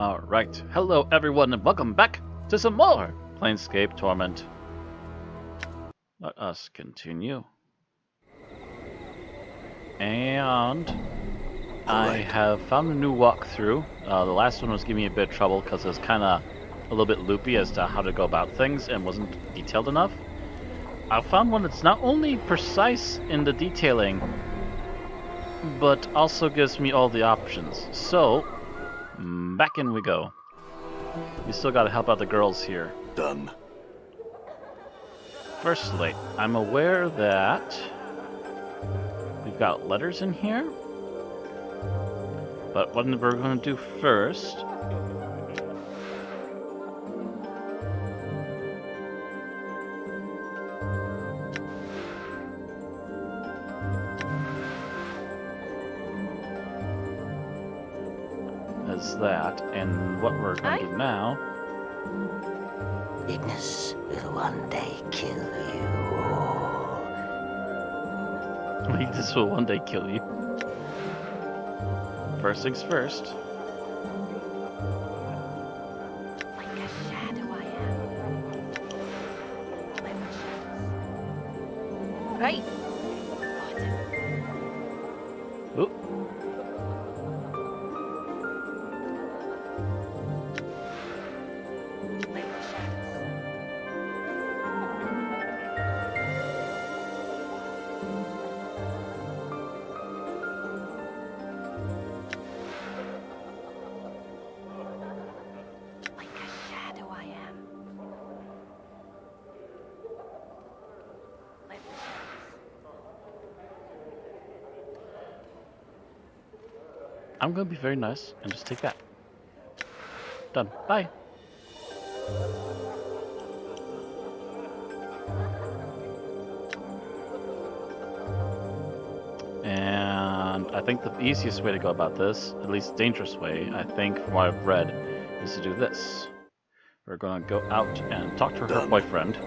Alright, hello everyone and welcome back to some more Planescape Torment. Let us continue. And I have found a new walkthrough. The last one was giving me a bit of trouble because it was kind of a little bit loopy as to how to go about things and wasn't detailed enough. I found one that's not only precise in the detailing, but also gives me all the options. So, back in we go. We still gotta help out the girls here. Done. Firstly, I'm aware that we've got letters in here, but what we're going to do first is that, and what we're going to do now. Ignis will one day kill you. This will one day kill you. First things first. Like a shadow I am. Like a shadow. Right. Oop. Like a shadow. Like a shadow I am. Like the I'm going to be very nice and just take that. Done. Bye. And I think the easiest way to go about this, at least dangerous way, I think from what I've read, is to do this. We're going to go out and talk to her Done. boyfriend.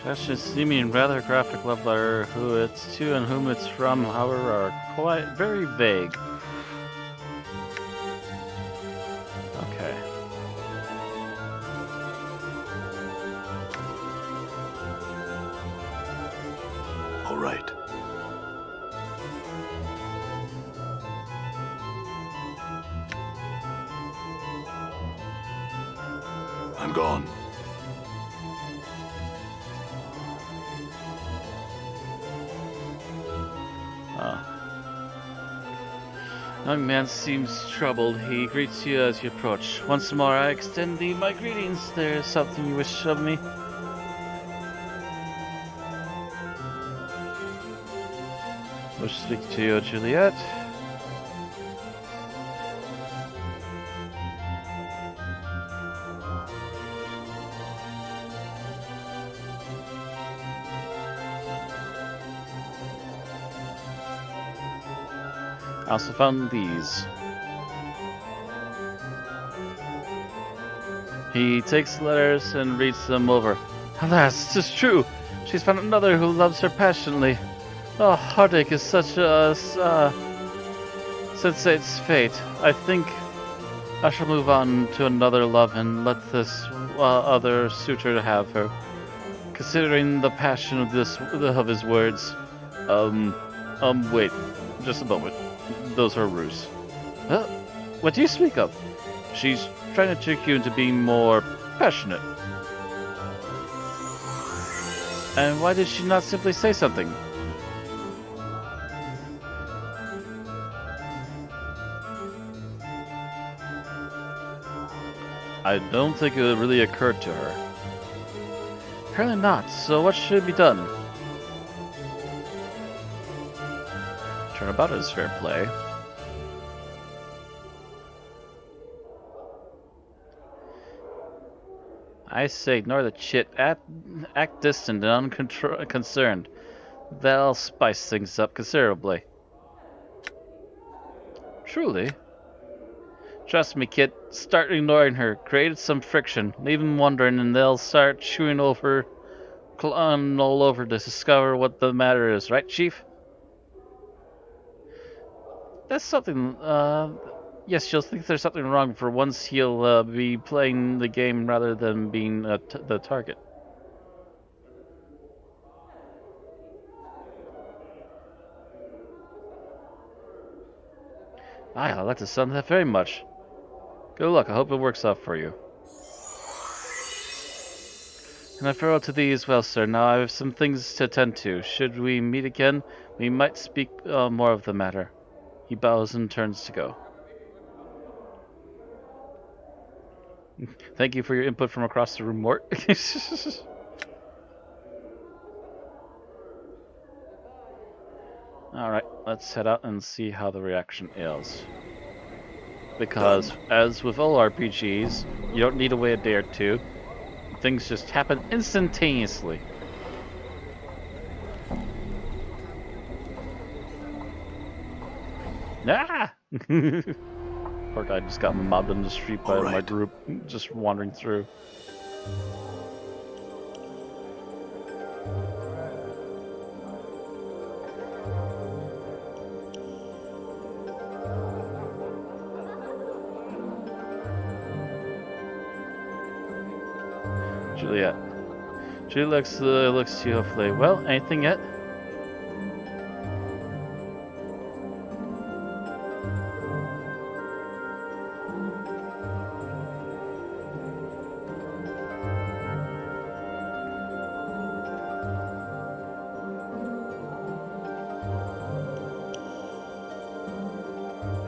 That's just seeming rather graphic love letter. Who it's to and whom it's from, however, are quite very vague. Okay. All right. I'm gone. Young man seems troubled. He greets you as you approach. Once more, I extend thee my greetings. There is something you wish of me? Wish to speak to you, Juliet. I also found these. He takes the letters and reads them over. Alas, 'tis true. She's found another who loves her passionately. Oh, heartache is such a sensate's fate. I think I shall move on to another love and let this other suitor have her. Considering the passion of his words. Wait, just a moment. Those are ruse. Huh? What do you speak of? She's trying to trick you into being more passionate. And why did she not simply say something? I don't think it really occurred to her. Apparently not, so what should be done? Turnabout is fair play. I say ignore the chit. Act distant and unconcerned. That'll spice things up considerably. Truly? Trust me, kid. Start ignoring her. Create some friction. Leave them wondering, and they'll start chewing over, clawing all over to discover what the matter is. Right, Chief? That's something. Yes, she'll think there's something wrong. For once, he'll be playing the game rather than being the target. I like the sound of that very much. Good luck. I hope it works out for you. And a farewell to thee as well, sir. Now I have some things to attend to. Should we meet again, we might speak more of the matter. He bows and turns to go. Thank you for your input from across the room, Mort. Alright, let's head out and see how the reaction is. Because, Done. as with all RPGs, you don't need to wait a day or two. Things just happen instantaneously. Ah! Poor guy just got mobbed on the street by my group, just wandering through. Juliet. Juliet looks to you hopefully. Well, anything yet?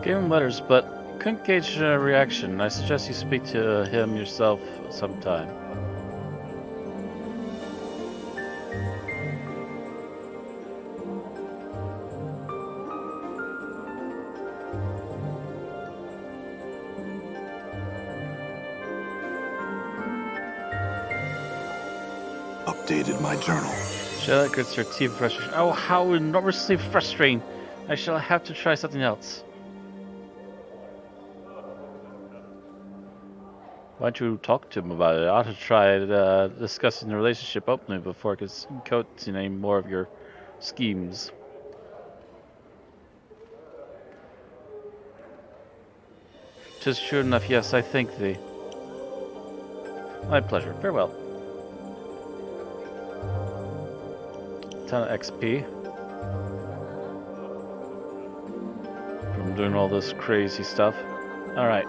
Gave him letters, but couldn't gauge a reaction. I suggest you speak to him yourself sometime. Updated my journal. Charlotte grits her teeth frustration. Oh, how enormously frustrating! I shall have to try something else. Why don't you talk to him about it? I ought to try discussing the relationship openly before coating any more of your schemes. Tis true enough, yes, I thank thee. My pleasure. Farewell. Ton of XP from doing all this crazy stuff. Alright,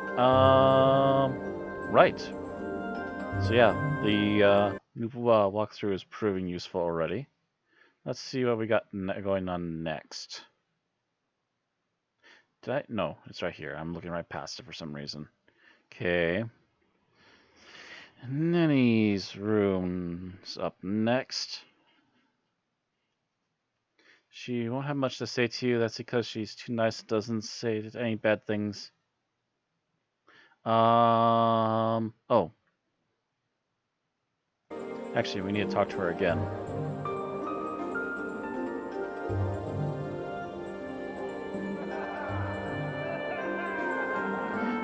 right. So yeah, the new walkthrough is proving useful already. Let's see what we got going on next. Did I? No, it's right here. I'm looking right past it for some reason. Okay. Nenny's room's up next. She won't have much to say to you. That's because she's too nice. Doesn't say any bad things. Oh. Actually, we need to talk to her again.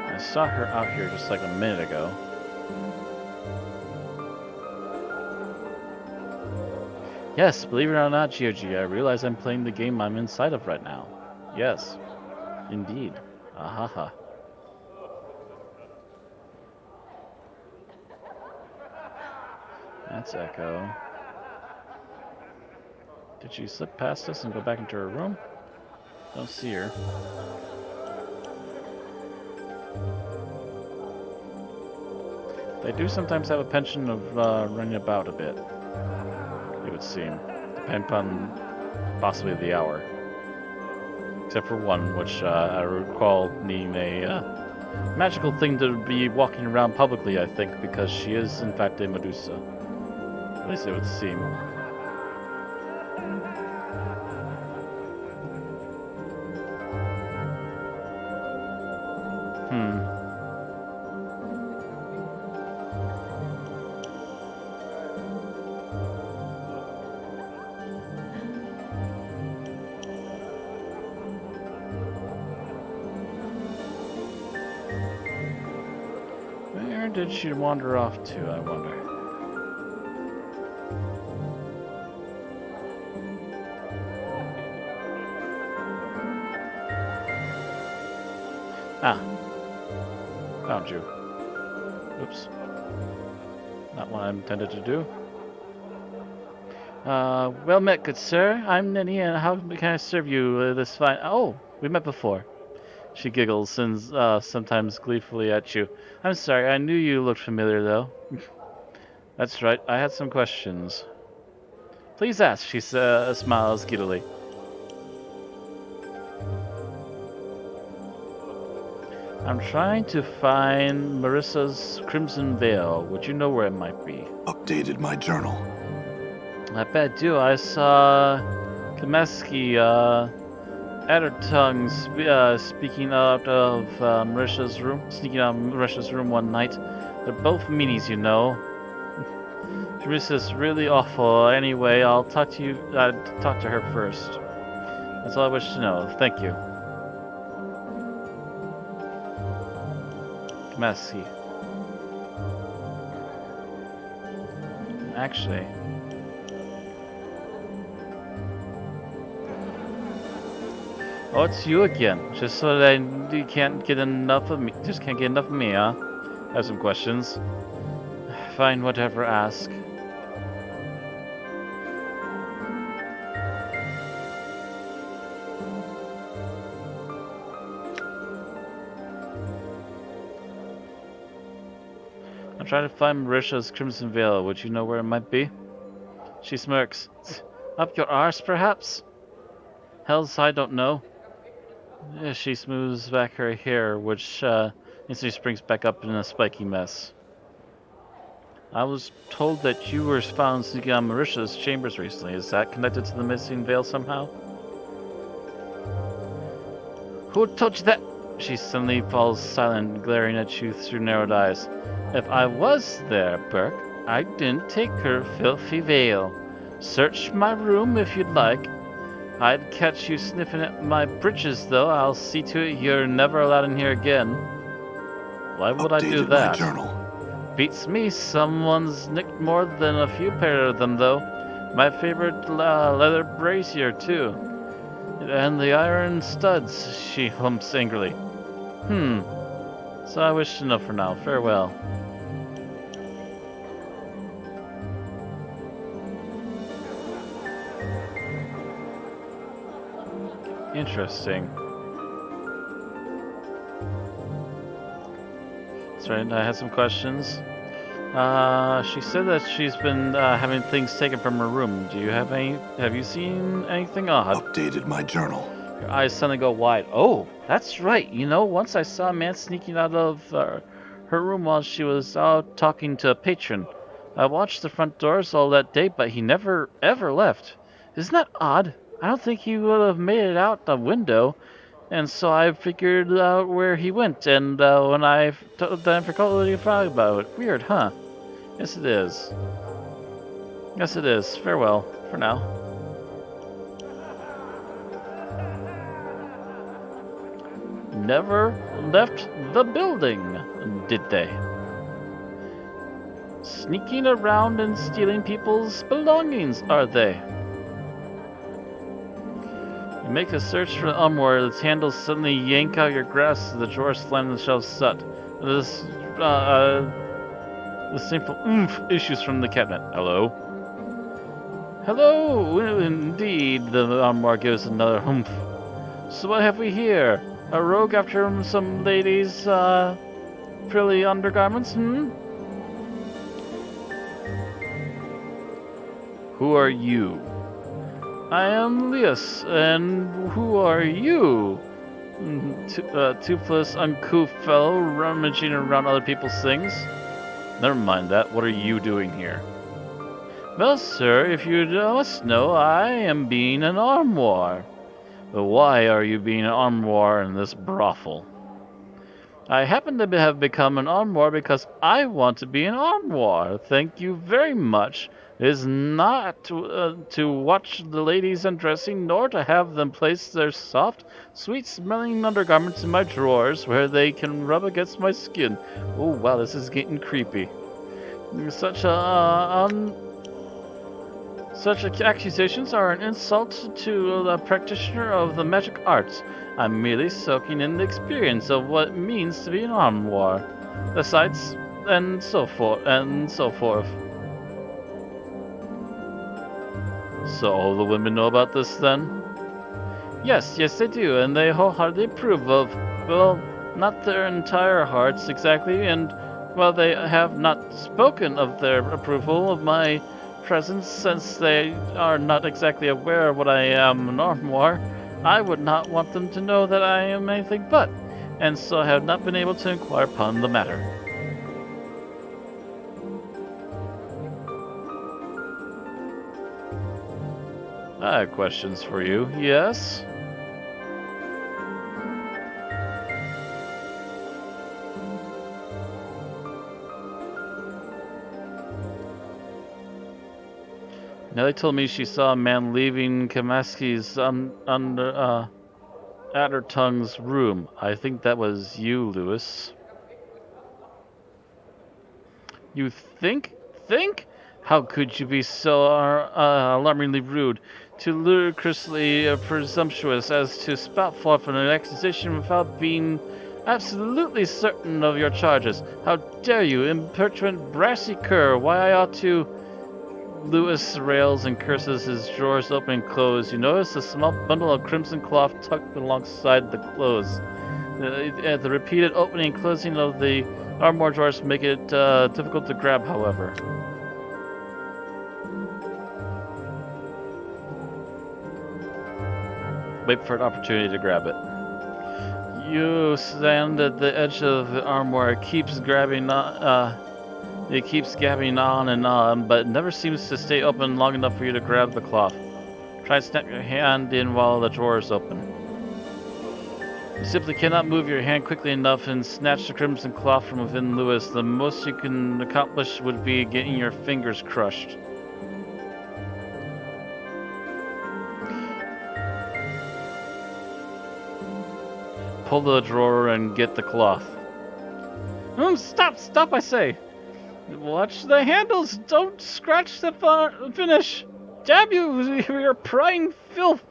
I saw her out here just like a minute ago. Yes, believe it or not, GOG, I realize I'm playing the game I'm inside of right now. Yes, indeed. Ahaha. That's Echo. Did she slip past us and go back into her room? Don't see her. They do sometimes have a penchant of running about a bit, it would seem. Depending upon possibly the hour. Except for one, which I recall needing a magical thing to be walking around publicly, I think, because she is in fact a Medusa. At least it would seem. Where did she wander off to, I wonder? Ah, found you. Oops. Not what I intended to do. Well met, good sir. I'm Ninny, and how can I serve you this fine... Oh, we met before. She giggles and sometimes gleefully at you. I'm sorry, I knew you looked familiar, though. That's right, I had some questions. Please ask, she smiles giddily. I'm trying to find Marissa's Crimson Veil. Would you know where it might be? Updated my journal. I bet I do. I saw Kameski, at her tongue, speaking out of Marissa's room, sneaking out of Marissa's room one night. They're both meanies, you know. Marissa's really awful. Anyway, I'll talk to you. Talk to her first. That's all I wish to know. Thank you. Kameski. Actually. Oh, it's you again. Just so that you can't get enough of me. Just can't get enough of me, huh? I have some questions. Fine, whatever, ask. I'm trying to find Marissa's Crimson Veil. Would you know where it might be? She smirks. Up your arse, perhaps? Hells, I don't know. She smooths back her hair, which instantly springs back up in a spiky mess. I was told that you were found sneaking on Marissa's chambers recently. Is that connected to the missing veil somehow? Who told you that? She suddenly falls silent, glaring at you through narrowed eyes. If I was there, Burke, I didn't take her filthy veil. Search my room if you'd like. I'd catch you sniffing at my breeches, though. I'll see to it you're never allowed in here again. Why would I do Updated my that? journal. Beats me. Someone's nicked more than a few pair of them, though. My favorite leather brassiere, too. And the iron studs, she humps angrily. So I wish to know for now. Farewell. Interesting. That's right, I had some questions. She said that she's been having things taken from her room. Do you have any? Have you seen anything odd? Updated my journal. Your eyes suddenly go wide. Oh, that's right. You know, once I saw a man sneaking out of her room while she was out talking to a patron. I watched the front doors all that day, but he never ever left. Isn't that odd? I don't think he would have made it out the window. And so I figured out where he went, and when I told them for completely forgot about it. Weird, huh? Yes, it is. Yes, it is. Farewell, for now. Never left the building, did they? Sneaking around and stealing people's belongings, are they? You make a search for the armoire, its handles suddenly yank out your grasp as the drawers slam themselves shut. This simple oomph issues from the cabinet. Hello? Hello, indeed, the armoire gives another oomph. So what have we here? A rogue after some ladies' frilly undergarments, Who are you? I am Leas, and who are you? Toothless, uncouth fellow rummaging around other people's things? Never mind that. What are you doing here? Well, sir, if you must know, I am being an armoire. But why are you being an armoire in this brothel? I happen to have become an armoire because I want to be an armoire. Thank you very much. is not to watch the ladies undressing, nor to have them place their soft, sweet-smelling undergarments in my drawers where they can rub against my skin. Oh, wow, this is getting creepy. Such accusations are an insult to the practitioner of the magic arts. I'm merely soaking in the experience of what it means to be an armoire, the sights, and so forth, and so forth. So all the women know about this then? Yes, they do, and they wholeheartedly approve of, well, not their entire hearts exactly, and while they have not spoken of their approval of my presence since they are not exactly aware of what I am an armoire, I would not want them to know that I am anything but, and so have not been able to inquire upon the matter. I have questions for you, yes? Nellie told me she saw a man leaving Kamaski's Addertongue's room. I think that was you, Lewis. You think? Think? How could you be so alarmingly rude, too ludicrously presumptuous as to spout forth an accusation without being absolutely certain of your charges? How dare you, impertinent, brassy cur! Why I ought to... Lewis rails and curses his drawers open and close. You notice a small bundle of crimson cloth tucked alongside the clothes. The repeated opening and closing of the armoire drawers make it difficult to grab, however. Wait for an opportunity to grab it. You stand at the edge of the armoire. It keeps gabbing on and on, but it never seems to stay open long enough for you to grab the cloth. Try to snap your hand in while the drawer is open. You simply cannot move your hand quickly enough and snatch the crimson cloth from within Lewis. The most you can accomplish would be getting your fingers crushed. Pull the drawer and get the cloth. Stop, I say! Watch the handles! Don't scratch the finish! Damn you, you're prying filth!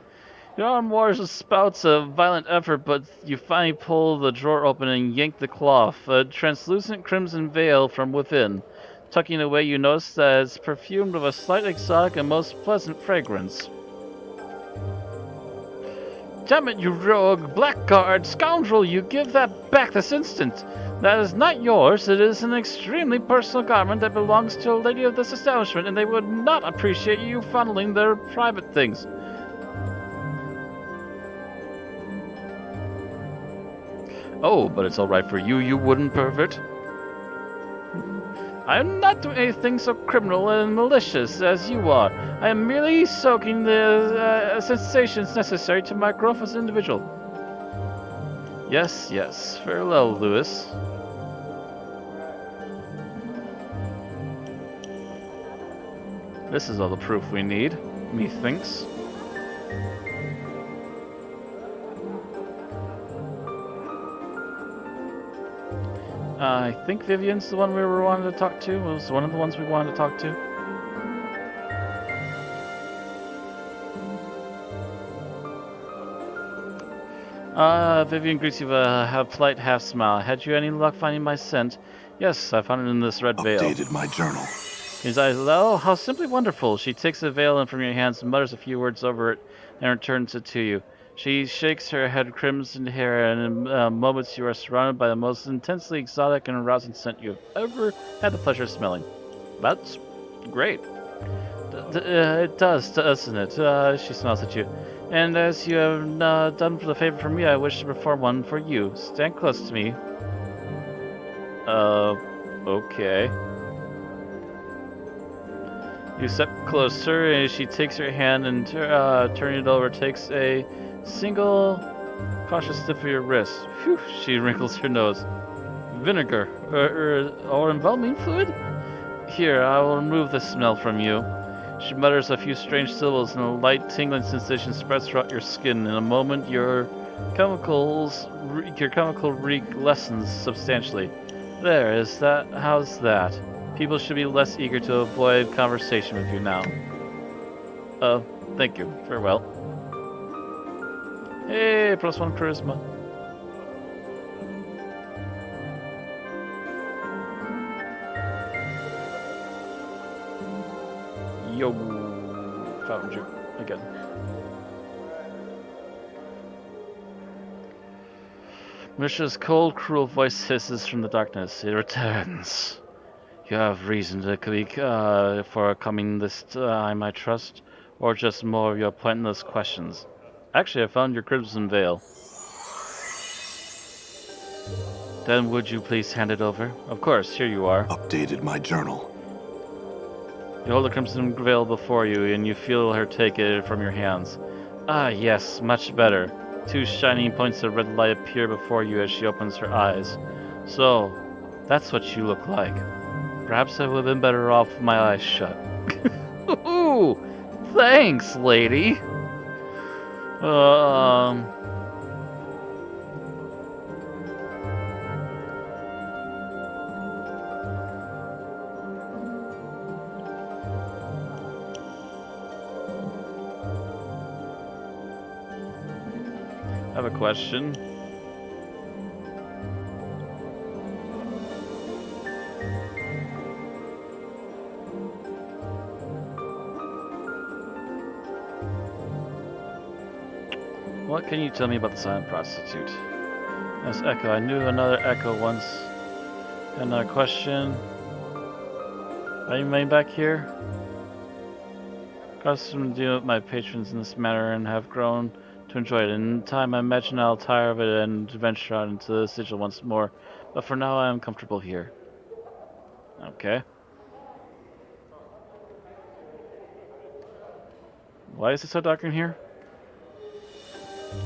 Your armoire spouts a violent effort, but you finally pull the drawer open and yank the cloth, a translucent crimson veil from within. Tucking away, you notice that it's perfumed with a slight exotic and most pleasant fragrance. Damn it, you rogue, blackguard, scoundrel, you give that back this instant! That is not yours, it is an extremely personal garment that belongs to a lady of this establishment, and they would not appreciate you fondling their private things. Oh, but it's alright for you, you wooden pervert. I am not doing anything so criminal and malicious as you are. I am merely soaking the sensations necessary to my growth as an individual. Yes, farewell, Lewis. This is all the proof we need, methinks. I think Vivian's the one we were wanting to talk to. It was one of the ones we wanted to talk to. Vivian greets you with a polite half smile. Had you any luck finding my scent? Yes, I found it in this red veil. Updated my journal. His eyes, oh, how simply wonderful. She takes the veil from your hands and mutters a few words over it and returns it to you. She shakes her head crimson hair, and in moments you are surrounded by the most intensely exotic and arousing scent you have ever had the pleasure of smelling. That's great. It does, doesn't it? She smiles at you. And as you have done the favor for me, I wish to perform one for you. Stand close to me. Okay. You step closer, and she takes your hand and turning it over, takes a single cautious sniff of your wrist. Phew, she wrinkles her nose. Vinegar, or embalming fluid? Here, I will remove the smell from you. She mutters a few strange syllables and a light tingling sensation spreads throughout your skin. In a moment, your chemical reek lessens substantially. There, how's that? People should be less eager to avoid conversation with you now. Uh, thank you. Farewell. Hey, +1 charisma. Yo, found you again. Mishra's cold, cruel voice hisses from the darkness. It returns. You have reason to for coming this time, I trust, or just more of your pointless questions. Actually, I found your crimson veil. Then would you please hand it over? Of course, here you are. Updated my journal. You hold the crimson veil before you, and you feel her take it from your hands. Ah, yes, much better. Two shining points of red light appear before you as she opens her eyes. So, that's what you look like. Perhaps I would have been better off with my eyes shut. Ooh, thanks, lady. Um, I have a question. What can you tell me about the silent prostitute? Yes, Echo. I knew another Echo once. Another question. Are you made back here? Accustomed to deal with my patrons in this manner and have grown to enjoy it. In time, I imagine I'll tire of it and venture out into the sigil once more. But for now, I am comfortable here. Okay. Why is it so dark in here?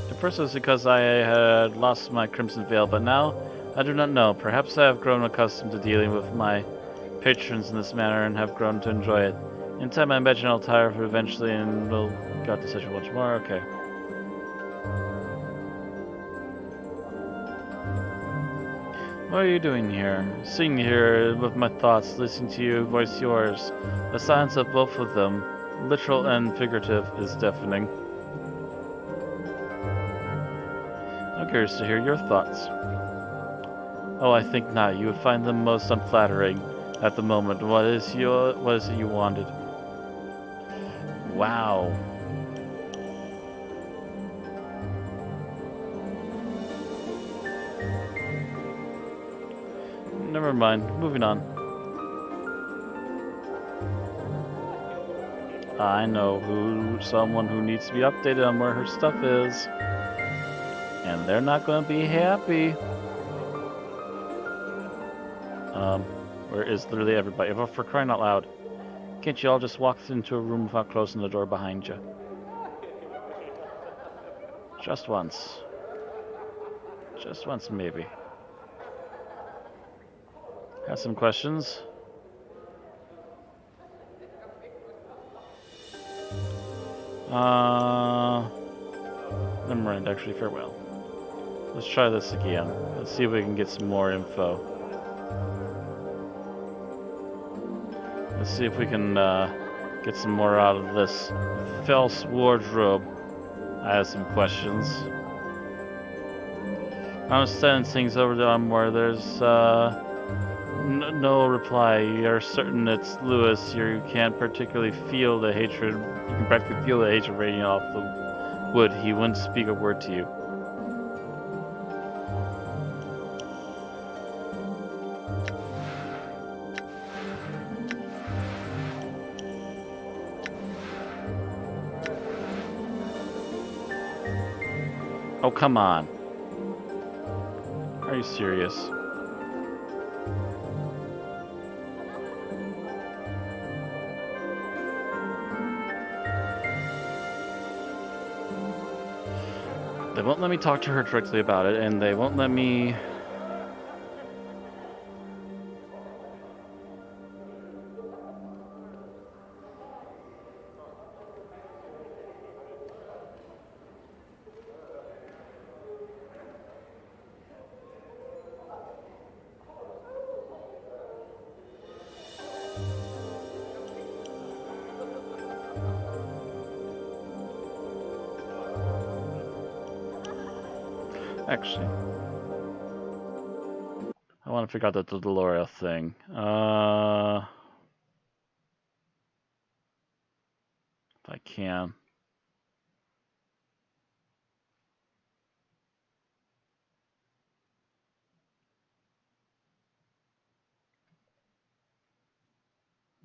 At first it was because I had lost my crimson veil, but now I do not know. Perhaps I have grown accustomed to dealing with my patrons in this manner and have grown to enjoy it. In time, I imagine I'll tire of it eventually and will go out to sigil once more. Okay. What are you doing here? Sitting here with my thoughts, listening to you voice yours. The silence of both of them, literal and figurative, is deafening. I'm curious to hear your thoughts. Oh, I think not. You would find them most unflattering at the moment. What is it you wanted? Wow. Never mind. Moving on. I know someone who needs to be updated on where her stuff is. And they're not going to be happy. Where is literally everybody? For crying out loud. Can't you all just walk into a room without closing the door behind you? Just once. Just once, maybe. Have some questions? Never mind, actually, farewell. Let's try this again. Let's see if we can get some more info. Let's see if we can get some more out of this false wardrobe. I have some questions. I'm sending things over to Armor. There's no reply. You're certain it's Lewis. You can't particularly feel the hatred. You can practically feel the hatred radiating off the wood. He wouldn't speak a word to you. Oh, come on. Are you serious? They won't let me talk to her directly about it, and they won't let me... Actually, I want to figure out the Delora thing. If I can.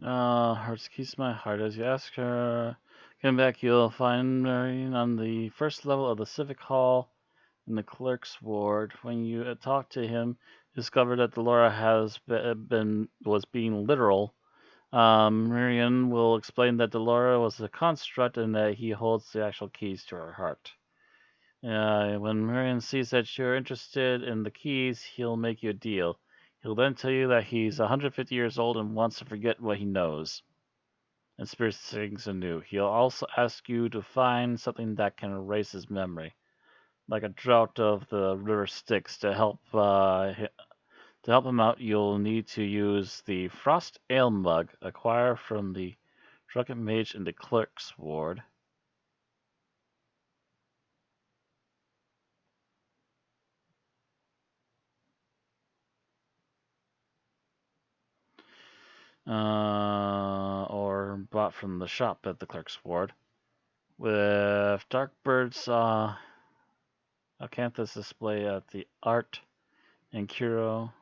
Hearts keeps my heart as you ask her. Come back, you'll find Marion on the first level of the Civic Hall in the clerk's ward. When you talk to him, discover that Delora was being literal. Marion will explain that Delora was a construct and that he holds the actual keys to her heart. When Marion sees that you're interested in the keys, he'll make you a deal. He'll then tell you that he's 150 years old and wants to forget what he knows and spirit things anew. He'll also ask you to find something that can erase his memory, like a draught of the river Styx. To help him out, you'll need to use the Frost Ale Mug acquired from the Drunken Mage in the Clerk's Ward. Or bought from the shop at the Clerk's Ward. With Darkbird's Acanthus display at the Art and Curo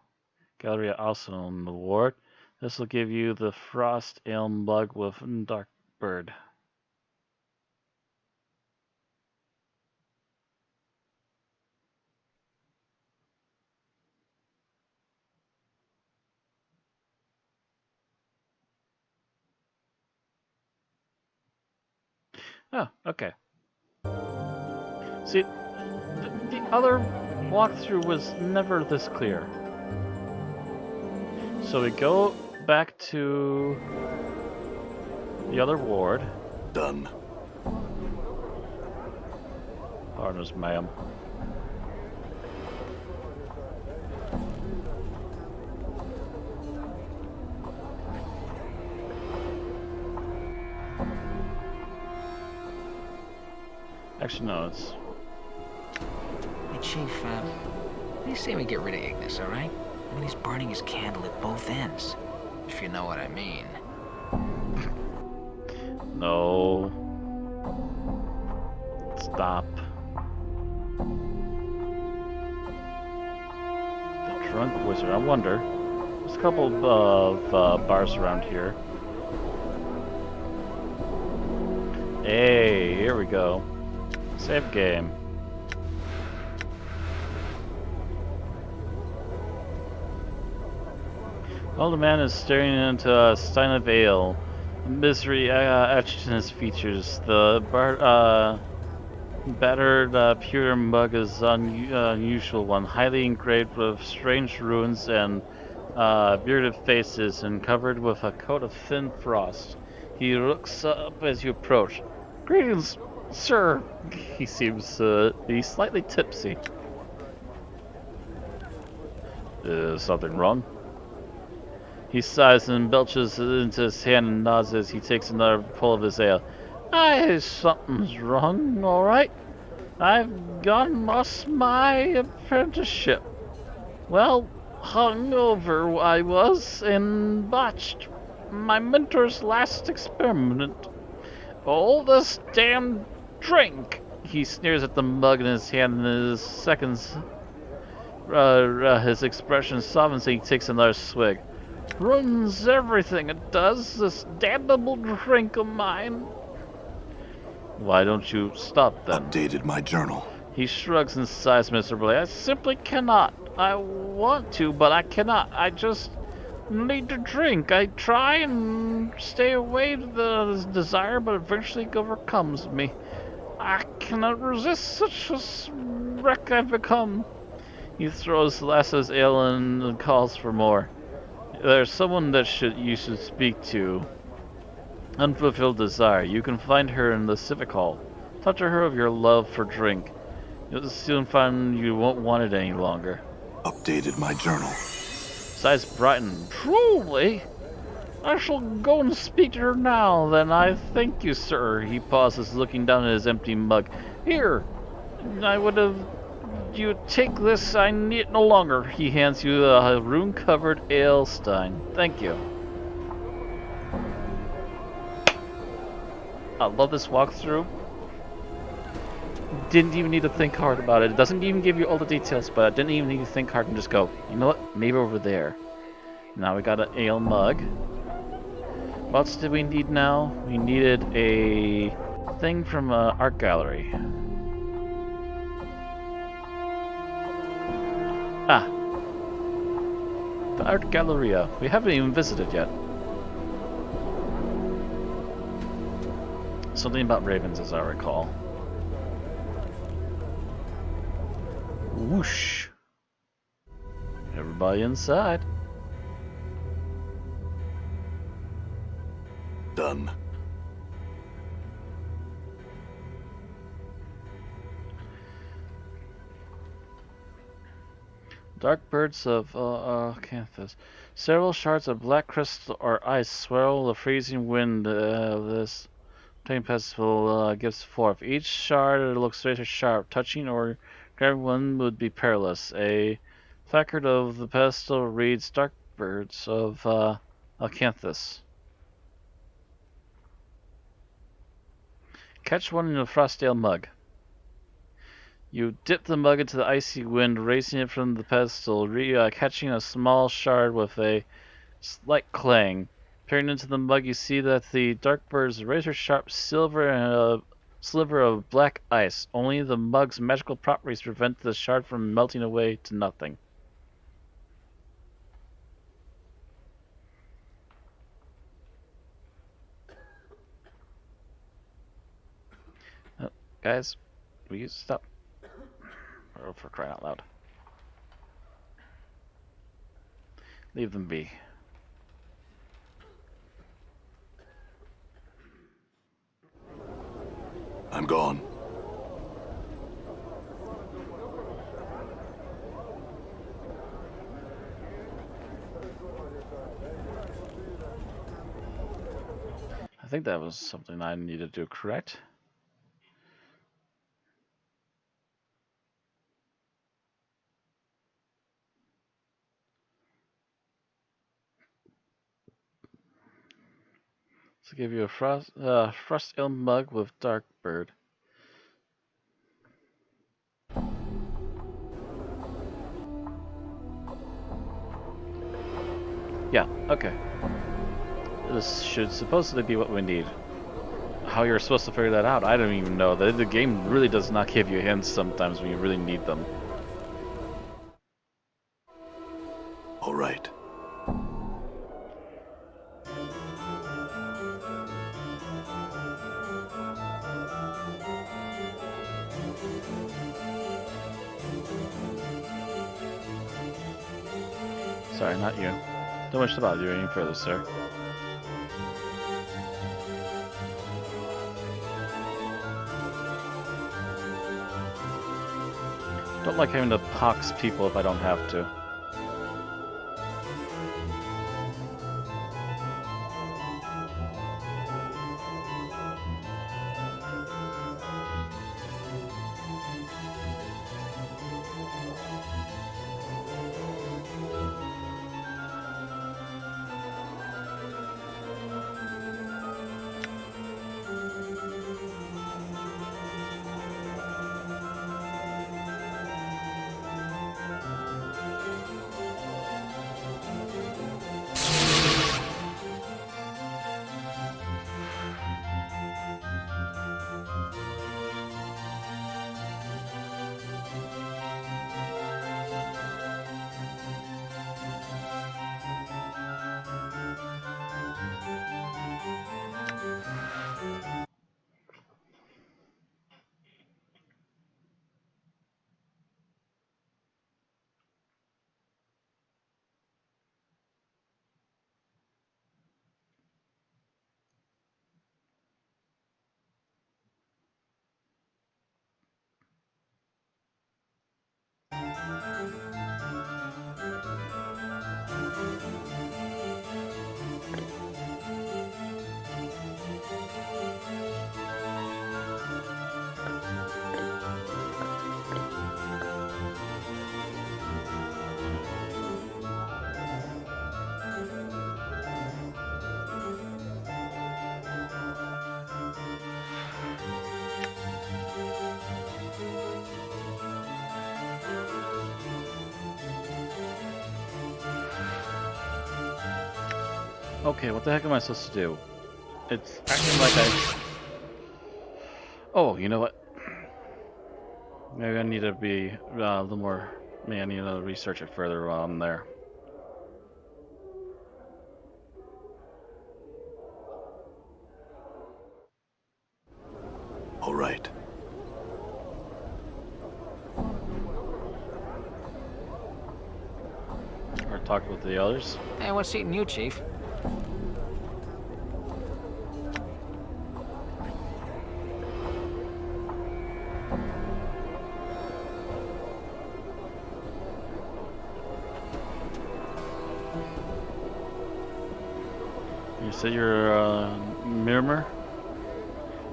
Gallery also in the ward. This will give you the Frost Ale Mug with Darkbird. Oh, okay. See, the other walkthrough was never this clear. So we go back to the other ward. Done. Pardon us, ma'am. Actually, no, it's... Hey, Chief, what do you say we get rid of Ignis, all right? I mean, he's burning his candle at both ends, if you know what I mean. No. Stop. The Drunk Wizard. I wonder. There's a couple of bars around here. Hey, here we go. Save game. Old man is staring into a stein of ale. Misery etched in his features. The battered pewter mug is an unusual one, highly engraved with strange runes and bearded faces and covered with a coat of thin frost. He looks up as you approach. Greetings, sir. He seems to be slightly tipsy. Is something wrong? He sighs and belches into his hand and nods as he takes another pull of his ale. Aye, something's wrong, all right. I've lost my apprenticeship. Well, hungover I was and botched my mentor's last experiment. All this damn drink. He sneers at the mug in his hand and his seconds. His expression softens and he takes another swig. Ruins everything it does, this damnable drink of mine. Why don't you stop then? Updated my journal. He shrugs and sighs miserably. I simply cannot. I want to, but I cannot. I just need to drink. I try and stay away from the desire, but eventually it overcomes me. I cannot resist such a wreck I've become. He throws the last of his ale and calls for more. There's someone that you should speak to. Unfulfilled desire. You can find her in the Civic Hall. Talk to her of your love for drink. You'll soon find you won't want it any longer. Updated my journal. Sighs brighten. Truly? I shall go and speak to her now, then. I thank you, sir. He pauses, looking down at his empty mug. Here, I would have you take this? I need it no longer. He hands you a rune-covered ale stein. Thank you. I love this walkthrough. Didn't even need to think hard about it. It doesn't even give you all the details, but I didn't even need to think hard and just go, you know what? Maybe over there. Now we got an ale mug. What else did we need now? We needed a thing from an art gallery. Ah, the art galleria. We haven't even visited yet. Something about ravens, as I recall. Whoosh. Everybody inside. Done. Dark birds of Canthus. Several shards of black crystal or ice swirl the freezing wind this pestle gives forth. Each shard looks razor sharp. Touching or grabbing one would be perilous. A placard of the pestle reads Dark birds of Acanthus. Catch one in a frostdale mug. You dip the mug into the icy wind, raising it from the pedestal, catching a small shard with a slight clang. Peering into the mug, you see that the dark bird's razor-sharp silver and a sliver of black ice. Only the mug's magical properties prevent the shard from melting away to nothing. Guys, will you stop? Oh, for crying out loud. Leave them be. I'm gone. I think that was something I needed to do, correct? To give you a frost ale mug with dark bird. Yeah, okay. This should supposedly be what we need. How you're supposed to figure that out, I don't even know. The game really does not give you hints sometimes when you really need them. All right. Sorry, not you. Don't wish to bother you any further, sir. Don't like having to pox people if I don't have to. Okay, what the heck am I supposed to do? It's acting like I... Oh, you know what? Maybe I need to be a little more... Maybe I need to research it further while I'm there. All right. Or talk with the others. Hey, what's eating you, Chief? You said you're Mirror?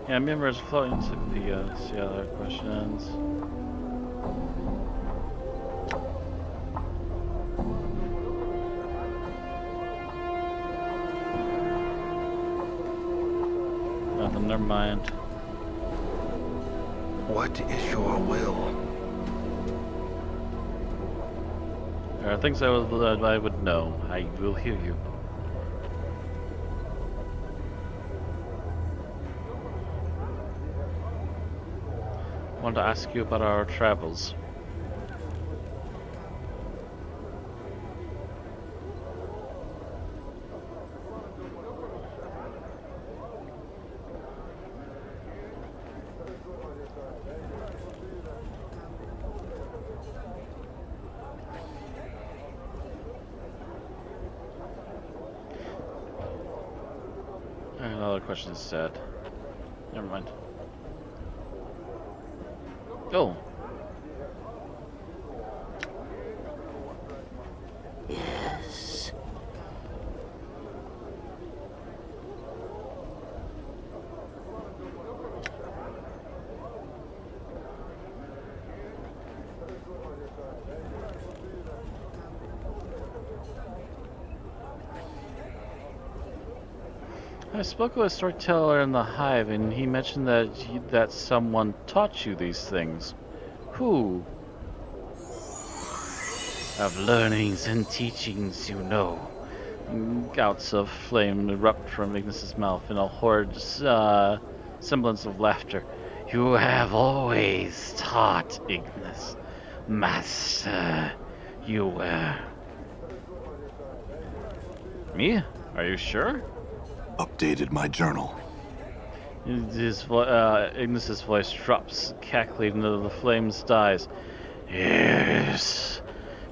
Yeah, Mirror is floating to the see other questions. Nothing, never mind. What is your will? There are things I would know. I will hear you. I want to ask you about our travels. Another question instead. Never mind. Oh. Yes. I spoke with a storyteller in the hive, and he mentioned that that someone taught you these things. Who? Of learnings and teachings, you know. Gouts of flame erupt from Ignis's mouth in a horrid semblance of laughter. You have always taught, Ignis. Master, you were. Me? Are you sure? Updated my journal. Ignis's voice drops, cackling into the flames dies. Yes,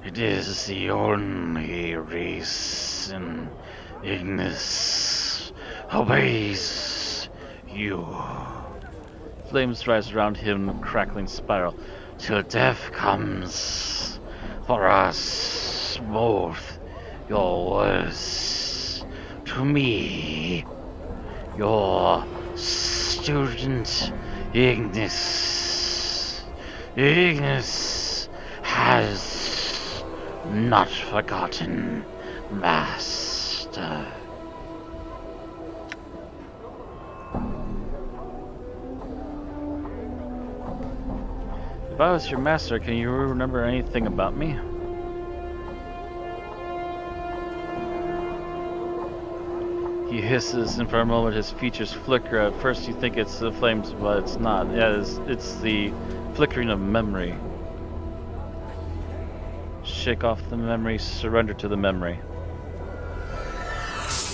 it is the only reason Ignis obeys you. Flames rise around him in a crackling spiral, till death comes for us both. Your words to me. Your student, Ignis. Ignis has not forgotten, Master. If I was your master, can you remember anything about me? He hisses, and for a moment his features flicker. At first you think it's the flames, but it's not. Yeah, it's the flickering of memory. Shake off the memory, surrender to the memory.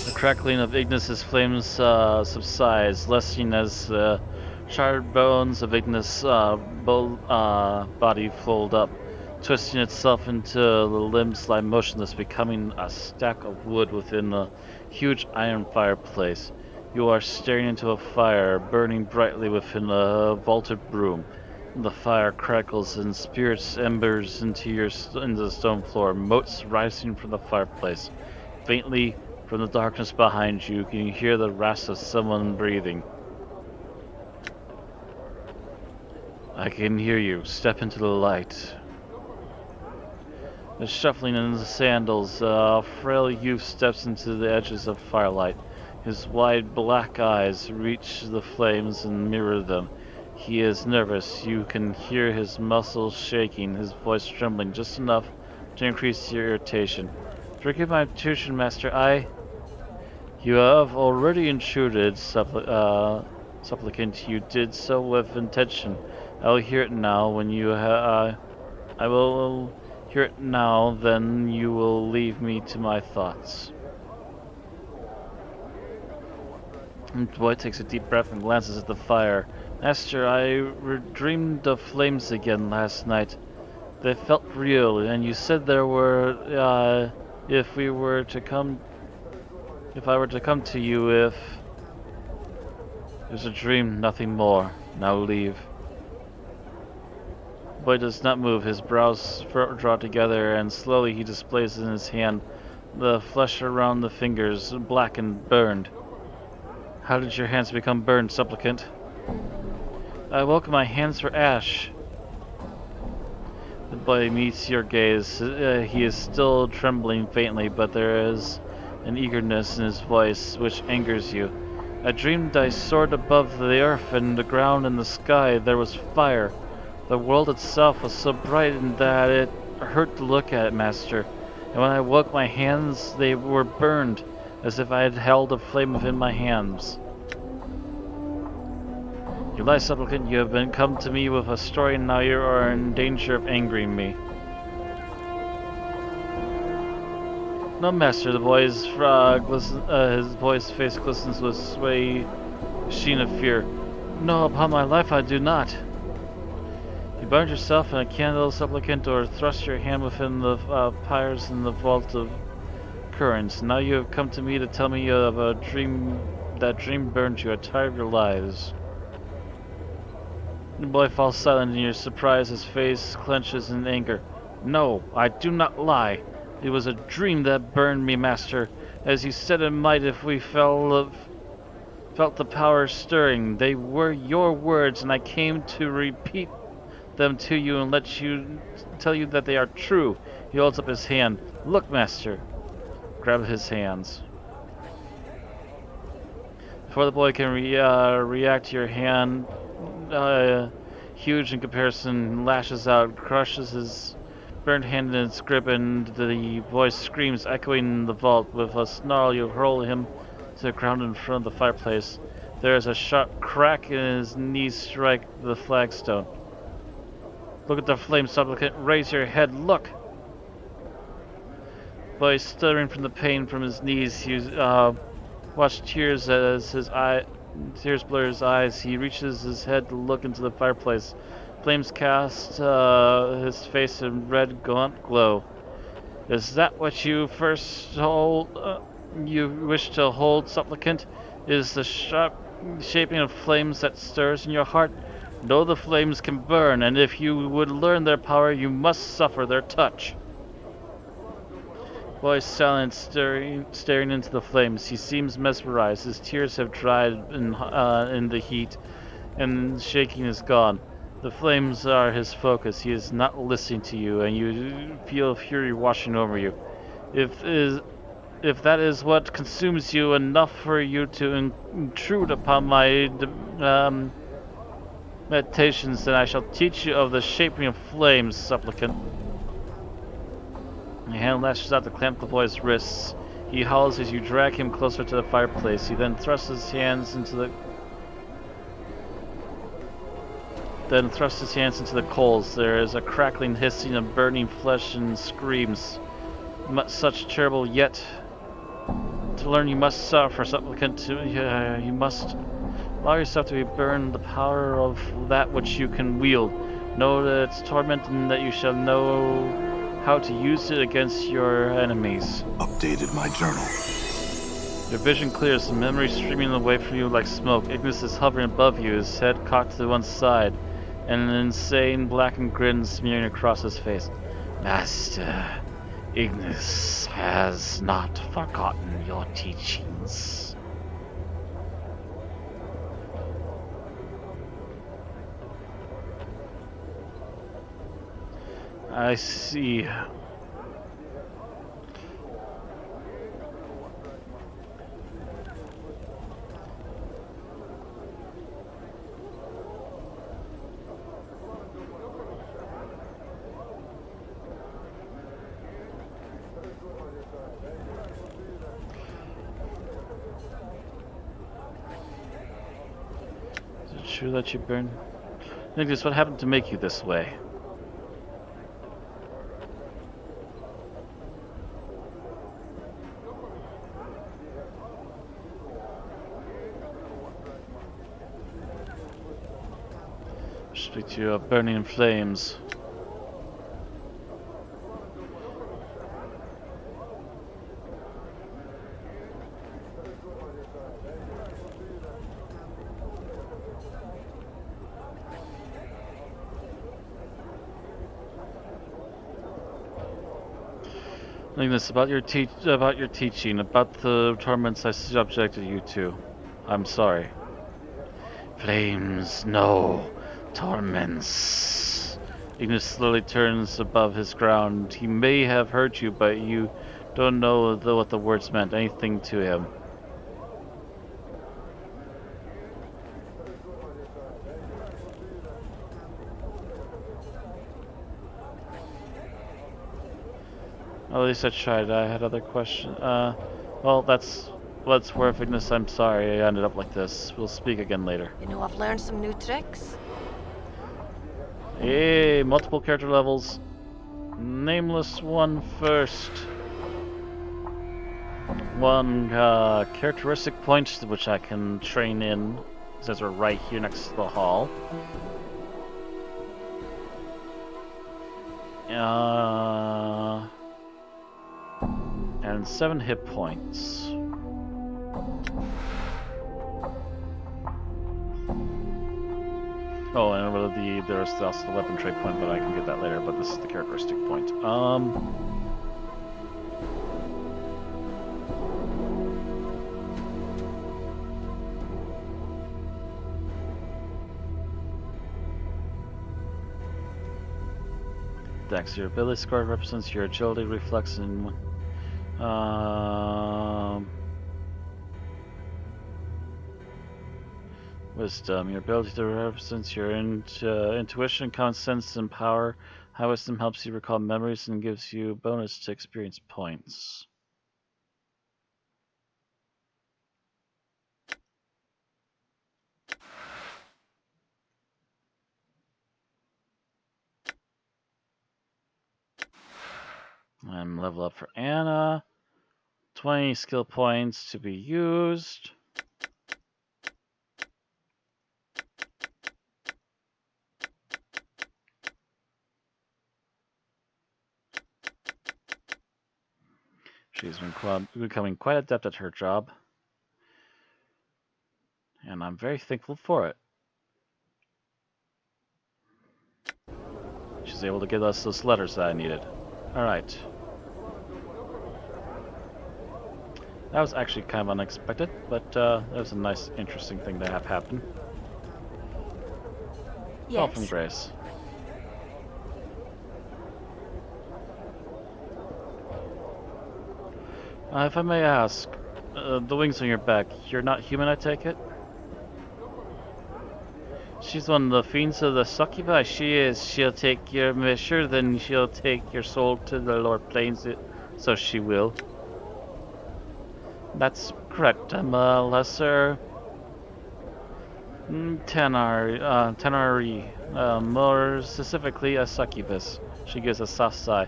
The crackling of Ignis's flames subsides, lessening as the charred bones of Ignis' body fold up, twisting itself into the limbs lie motionless, becoming a stack of wood within a huge iron fireplace. You are staring into a fire, burning brightly within a vaulted room. The fire crackles and spirits embers into the stone floor, motes rising from the fireplace. Faintly, from the darkness behind you, can you hear the rasp of someone breathing? I can hear you. Step into the light. The shuffling in the sandals, a frail youth steps into the edges of firelight. His wide black eyes reach the flames and mirror them. He is nervous. You can hear his muscles shaking, his voice trembling just enough to increase your irritation. Forgive my intrusion, Master. You have already intruded, supplicant. You did so with intention. I will hear it now when you I will hear it now, then you will leave me to my thoughts. The boy takes a deep breath and glances at the fire. Master, I dreamed of flames again last night. They felt real, and you said there were, if we were to come, if I were to come to you, if it was a dream, nothing more. Now leave. The boy does not move. His brows draw together, and slowly he displays in his hand the flesh around the fingers, black and burned. How did your hands become burned, supplicant? I woke, my hands were ash. The boy meets your gaze. He is still trembling faintly, but there is an eagerness in his voice which angers you. I dreamed I soared above the earth and the ground and the sky. There was fire. The world itself was so bright that it hurt to look at it, master. And when I woke, my hands, they were burned, as if I had held a flame within my hands. You lie, supplicant. You have been come to me with a story, and now you are in danger of angering me. No, master. The boy's his boy's face glistens with sway sheen of fear. No, upon my life, I do not. You burned yourself in a candle, supplicant, or thrust your hand within the pyres in the vault of currents. Now you have come to me to tell me of a dream. That dream burned you. I tired of your lies. The boy falls silent in your surprise. His face clenches in anger. No, I do not lie. It was a dream that burned me, master. As you said it might if we felt the power stirring. They were your words, and I came to repeat them to you and tell you that they are true. He holds up his hand. Look, master. Grab his hands. Before the boy can react to your hand, huge in comparison, lashes out, crushes his burned hand in its grip, and the voice screams, echoing the vault. With a snarl, you hurl him to the ground in front of the fireplace. There is a sharp crack, and his knees strike the flagstone. Look at the flame, supplicant. Raise your head. Look. Boy, stuttering from the pain from his knees, he watched tears as tears blur his eyes. He reaches his head to look into the fireplace. Flames cast his face in red gaunt glow. Is that what you first hold? You wish to hold, supplicant? Is the sharp shaping of flames that stirs in your heart? No, the flames can burn, and if you would learn their power, you must suffer their touch. Boy silent, staring into the flames. He seems mesmerized. His tears have dried in the heat, and shaking is gone. The flames are his focus. He is not listening to you, and you feel fury washing over you. If that is what consumes you, enough for you to intrude upon my meditations, then I shall teach you of the shaping of flames, supplicant. Your hand lashes out to clamp the boy's wrists. He howls as you drag him closer to the fireplace. He then thrusts his hands into the coals. There is a crackling, hissing of burning flesh and screams. Such terrible, yet to learn you must suffer, supplicant. You must allow yourself to be burned. The power of that which you can wield. Know that it's torment, and that you shall know how to use it against your enemies. Updated my journal. Your vision clears, the memory streaming away from you like smoke. Ignis is hovering above you, his head cocked to one side, and an insane blackened grin smearing across his face. Master, Ignis has not forgotten your teachings. I see. true that you burn? Ignis, what happened to make you this way? Speak to you of burning flames. Ignis, about your teaching, about the torments I subjected you to. I'm sorry. Flames, no. Torments. Ignis slowly turns above his ground. He may have hurt you, but you don't know what the words meant, anything to him. At least I tried. I had other questions. Well, that's what's worth, Ignis. I'm sorry I ended up like this. We'll speak again later. You know, I've learned some new tricks. Hey, multiple character levels. Nameless one first. One characteristic point which I can train in, since we're right here next to the hall. And 7 hit points. Oh, and there's also the weapon trait point, but I can get that later. But this is the characteristic point. Dex, your ability score represents your agility, reflex, and wisdom. Your ability to represents your intuition, common sense, and power. High wisdom helps you recall memories and gives you bonus to experience points. I'm level up for Anna. 20 skill points to be used. She's been becoming quite adept at her job. And I'm very thankful for it. She's able to get us those letters that I needed. Alright. That was actually kind of unexpected, but that was a nice, interesting thing to have happen. Yes. All from Grace. If I may ask, the wings on your back, you're not human, I take it? She's one of the fiends of the succubi. She is. She'll take your measure, then she'll take your soul to the lower planes. So she will. That's correct. I'm a lesser Tenari, more specifically a succubus. She gives a soft sigh.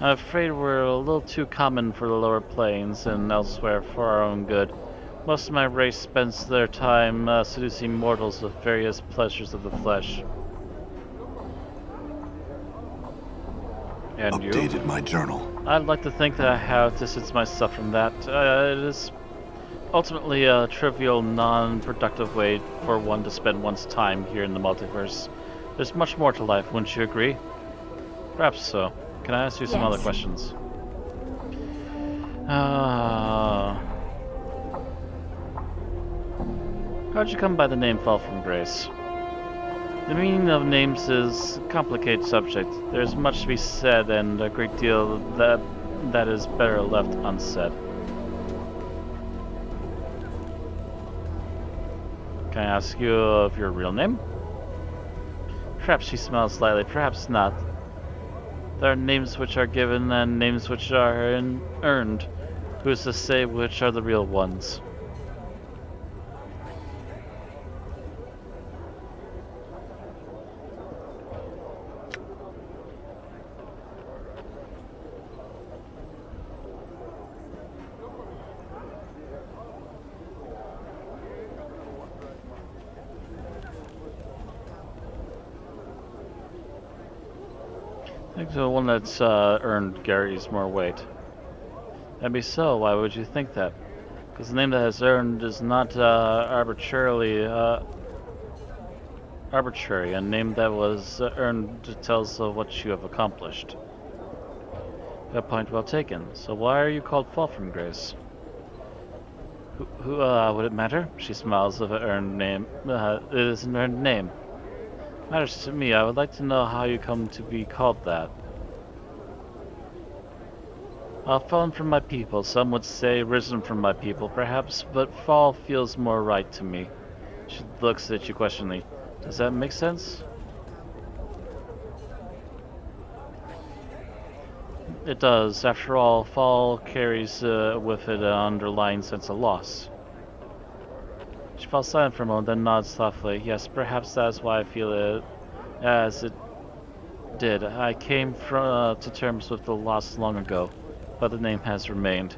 I'm afraid we're a little too common for the lower planes and elsewhere for our own good. Most of my race spends their time seducing mortals with various pleasures of the flesh. And Updated you? my journal. I'd like to think that I have distanced myself from that. It is ultimately a trivial, non-productive way for one to spend one's time here in the multiverse. There's much more to life, wouldn't you agree? Perhaps so. Can I ask you some other Yes. questions? How'd you come by the name Fall from Grace? The meaning of names is a complicated subject. There's much to be said and a great deal that is better left unsaid. Can I ask you of your real name? Perhaps she smiles slightly, perhaps not. There are names which are given and names which are earned. Who's to say which are the real ones? I think the one that's earned Gary's more weight. That'd be so. Why would you think that? Because the name that has earned is not arbitrary. A name that was earned tells of what you have accomplished. A point well taken. So why are you called Fall from Grace? Who would it matter? She smiles of an earned name. It is an earned name. Matters to me. I would like to know how you come to be called that. Fallen from my people. Some would say risen from my people, perhaps, but fall feels more right to me. She looks at you questioningly. Does that make sense? It does. After all, fall carries with it an underlying sense of loss. She falls silent for a moment, then nods softly. Yes, perhaps that is why I feel it as it did. I came to terms with the loss long ago, but the name has remained.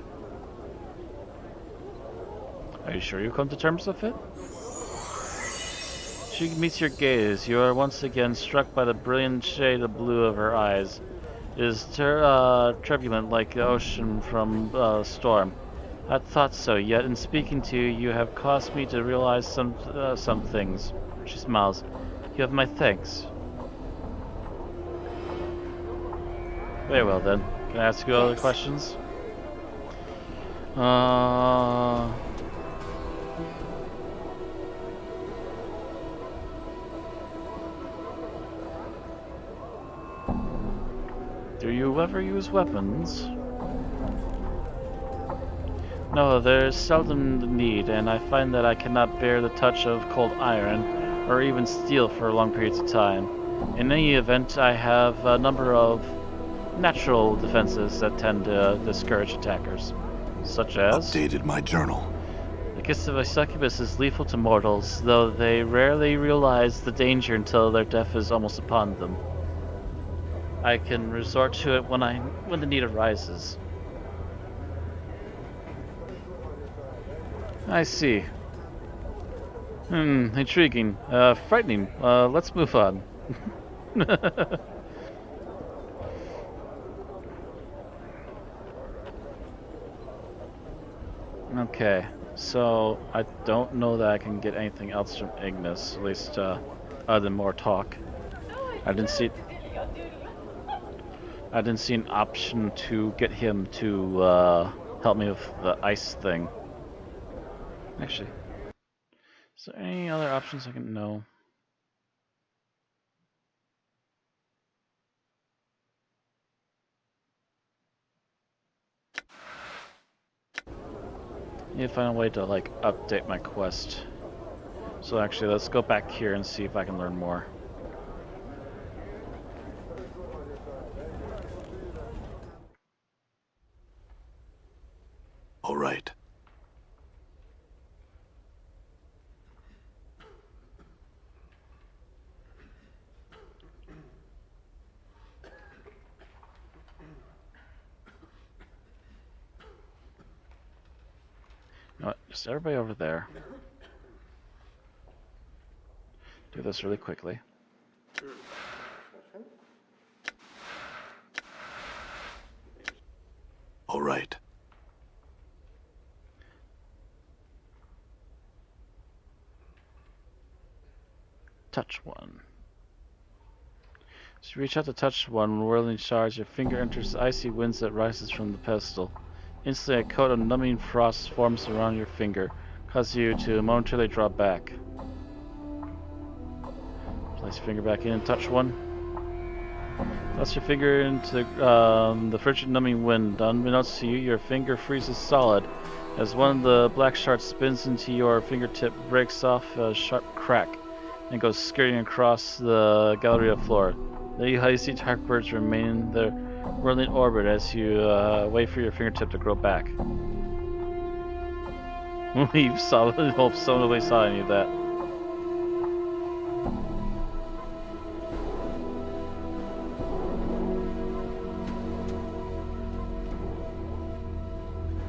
Are you sure you come to terms with it? She meets your gaze. You are once again struck by the brilliant shade of blue of her eyes. It is turbulent like the ocean from a storm. I thought so, yet in speaking to you, you have caused me to realize some things. She smiles. You have my thanks. Very well then. Can I ask you other questions? Do you ever use weapons? No, there is seldom the need, and I find that I cannot bear the touch of cold iron, or even steel for long periods of time. In any event, I have a number of natural defenses that tend to discourage attackers, such as... Updated my journal. The kiss of a succubus is lethal to mortals, though they rarely realize the danger until their death is almost upon them. I can resort to it when the need arises. I see. Intriguing. Frightening. Let's move on. Okay, so I don't know that I can get anything else from Ignis, at least other than more talk. I didn't see an option to get him to help me with the ice thing. Actually, is there any other options I can know? Need to find a way to like update my quest. So actually, let's go back here and see if I can learn more. All right. You know what? Just everybody over there. Do this really quickly. All right. Touch one. As you reach out to touch one whirling shards, your finger enters the icy winds that rises from the pedestal. Instantly, a coat of numbing frost forms around your finger, causing you to momentarily draw back. Place your finger back in and touch one. Toss your finger into the frigid numbing wind. Unbeknownst to you, your finger freezes solid as one of the black shards spins into your fingertip, breaks off a sharp crack, and goes skirting across the Galleria floor. There you see dark birds remain in their whirling orbit as you wait for your fingertip to grow back. We hope somebody saw any of that.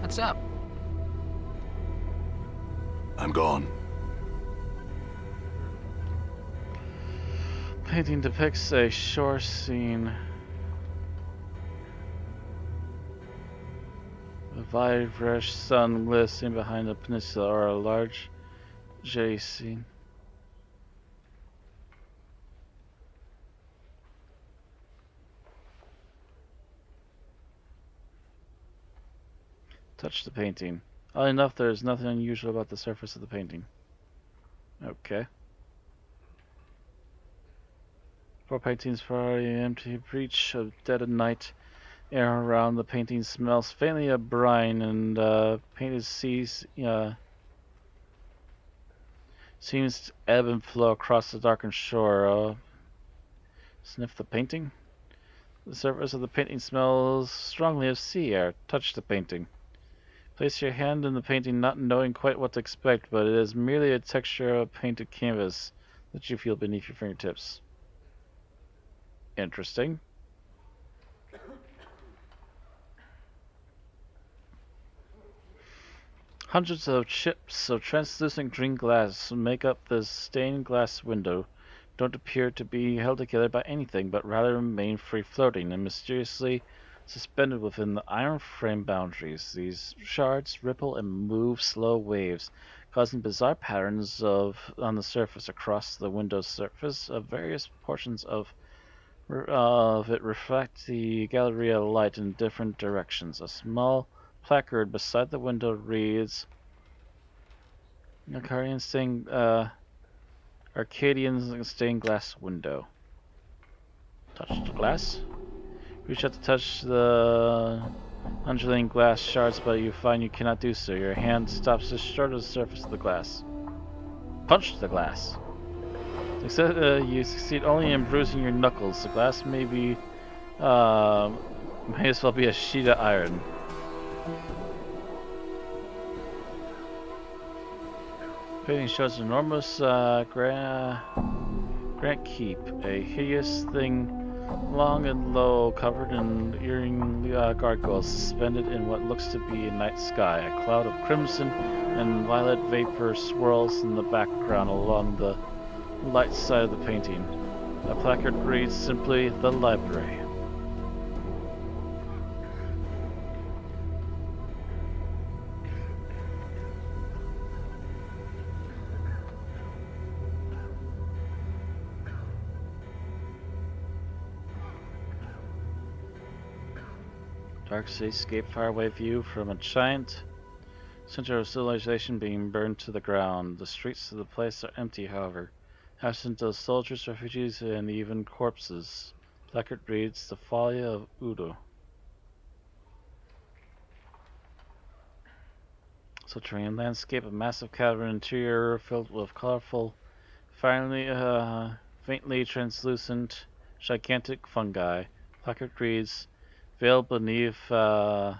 What's up? I'm gone. Painting depicts a shore scene feverish sun glistening behind the peninsula or a large jetty scene. Touch the painting. Oddly enough, there is nothing unusual about the surface of the painting. Okay. 4 paintings for an empty breach of dead of night. Air around the painting smells faintly of brine, and painted seas seems to ebb and flow across the darkened shore. Sniff the painting. The surface of the painting smells strongly of sea air. Touch the painting. Place your hand in the painting, not knowing quite what to expect, but it is merely a texture of painted canvas that you feel beneath your fingertips. Interesting. Hundreds of chips of translucent green glass make up the stained glass window. Don't appear to be held together by anything, but rather remain free-floating and mysteriously suspended within the iron frame boundaries. These shards ripple and move slow waves, causing bizarre patterns on the surface across the window's surface. Various portions of it reflect the Galleria light in different directions. A small placard beside the window reads, Arcadian stained glass window. Touch the glass. Reach out to touch the undulating glass shards, but you find you cannot do so. Your hand stops just short of the surface of the glass. Punch the glass. You succeed only in bruising your knuckles. The glass may as well be a sheet of iron. Painting shows an enormous granite keep, a hideous thing, long and low, covered in leering gargoyles, suspended in what looks to be a night sky. A cloud of crimson and violet vapor swirls in the background along the light side of the painting. A placard reads simply, "The Library." Dark seascape, faraway view from a giant center of civilization being burned to the ground. The streets of the place are empty, however, absent of soldiers, refugees, and even corpses. Placard reads, "The Folly of Udo." Subterranean landscape, a massive cavern interior filled with colorful, faintly translucent, gigantic fungi. Placard reads, "Veiled beneath Clandon."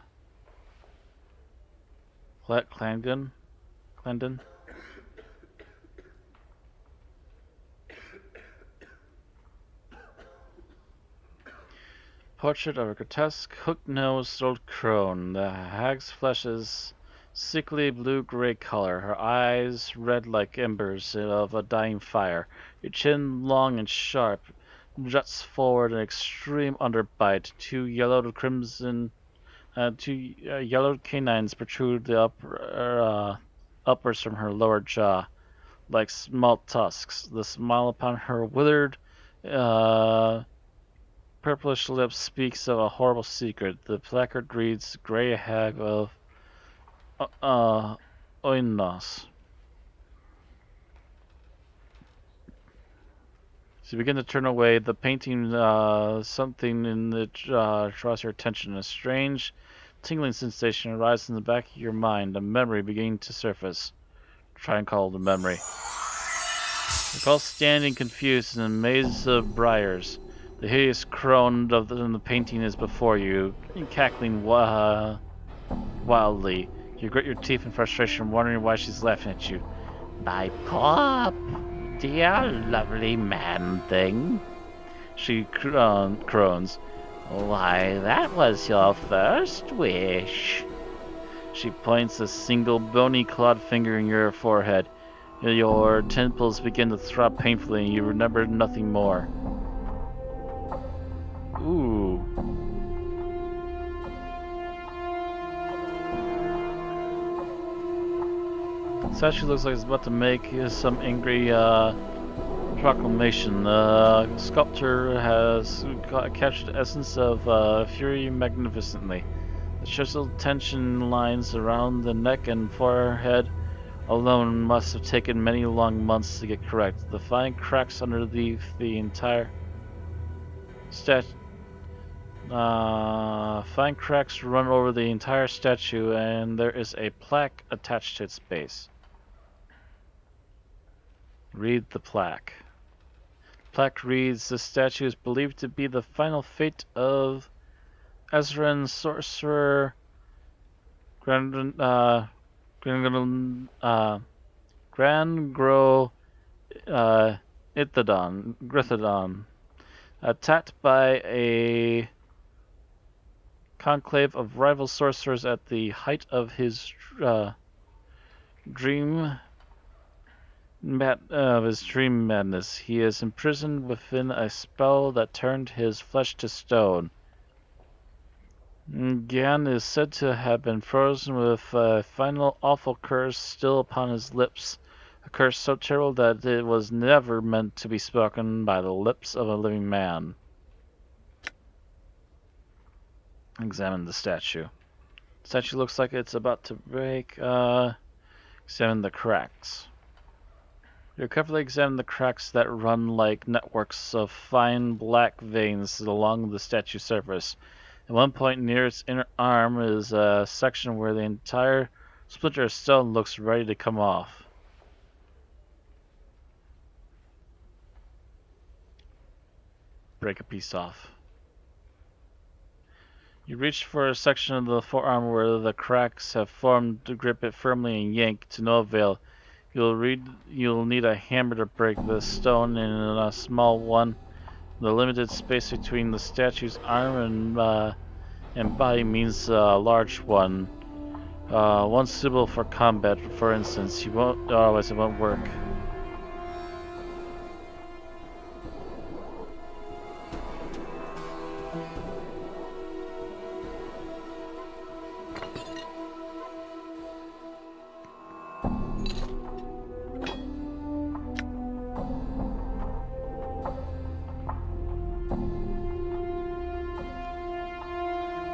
Portrait of a grotesque, hook-nosed old crone. The hag's flesh is sickly blue-gray color, her eyes red like embers of a dying fire. Her chin, long and sharp, juts forward an extreme underbite. Two yellowed canines protrude upwards from her lower jaw, like small tusks. The smile upon her withered, purplish lips speaks of a horrible secret. The placard reads, "Grey Hag of Oinos." As you begin to turn away, the painting, something in it draws your attention. A strange, tingling sensation arises in the back of your mind, a memory beginning to surface. Try and call the memory. Recall standing confused in a maze of briars. The hideous crone in the painting is before you, cackling wildly. You grit your teeth in frustration, wondering why she's laughing at you. "My poor, dear, lovely man-thing," she croons. "Why, that was your first wish." She points a single bony clawed finger in your forehead. Your temples begin to throb painfully and you remember nothing more. Ooh. Statue looks like it's about to make some angry proclamation. The sculptor has captured the essence of fury magnificently. The chiseled tension lines around the neck and forehead alone must have taken many long months to get correct. The fine cracks underneath the entire fine cracks run over the entire statue, and there is a plaque attached to its base. Read the plaque. Plaque reads, "This statue is believed to be the final fate of Ezran sorcerer Grand Grangro Grithadon, attacked by a conclave of rival sorcerers at the height of his dream madness. He is imprisoned within a spell that turned his flesh to stone. Gian is said to have been frozen with a final awful curse still upon his lips, a curse so terrible that it was never meant to be spoken by the lips of a living man." Examine the statue. The statue looks like it's about to break. Examine the cracks. You carefully examine the cracks that run like networks of fine black veins along the statue's surface. At one point near its inner arm is a section where the entire splinter of stone looks ready to come off. Break a piece off. You reach for a section of the forearm where the cracks have formed to grip it firmly and yank, to no avail. You'll need a hammer to break the stone in a small one. The limited space between the statue's arm and body means a large one. One suitable for combat, for instance. You won't, otherwise it won't work.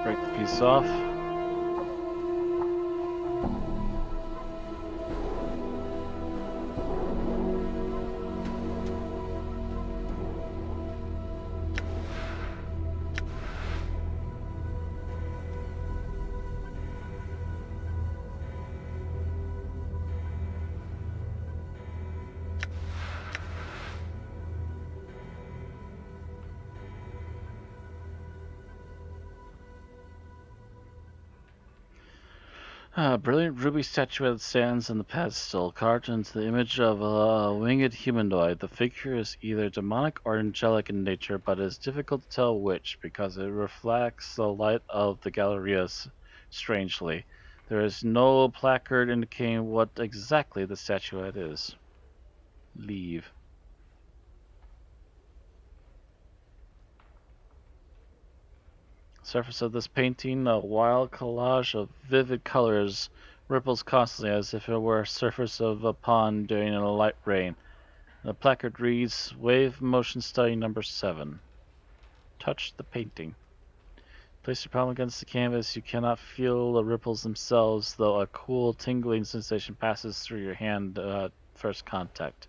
Break the piece off. A brilliant ruby statuette stands on the pedestal, carved into the image of a winged humanoid. The figure is either demonic or angelic in nature, but it is difficult to tell which, because it reflects the light of the Galleria strangely. There is no placard indicating what exactly the statuette is. Leave. Surface of this painting, a wild collage of vivid colors, ripples constantly as if it were a surface of a pond during a light rain. The placard reads, "Wave Motion Study Number 7. Touch the painting. Place your palm against the canvas. You cannot feel the ripples themselves, though a cool, tingling sensation passes through your hand at first contact."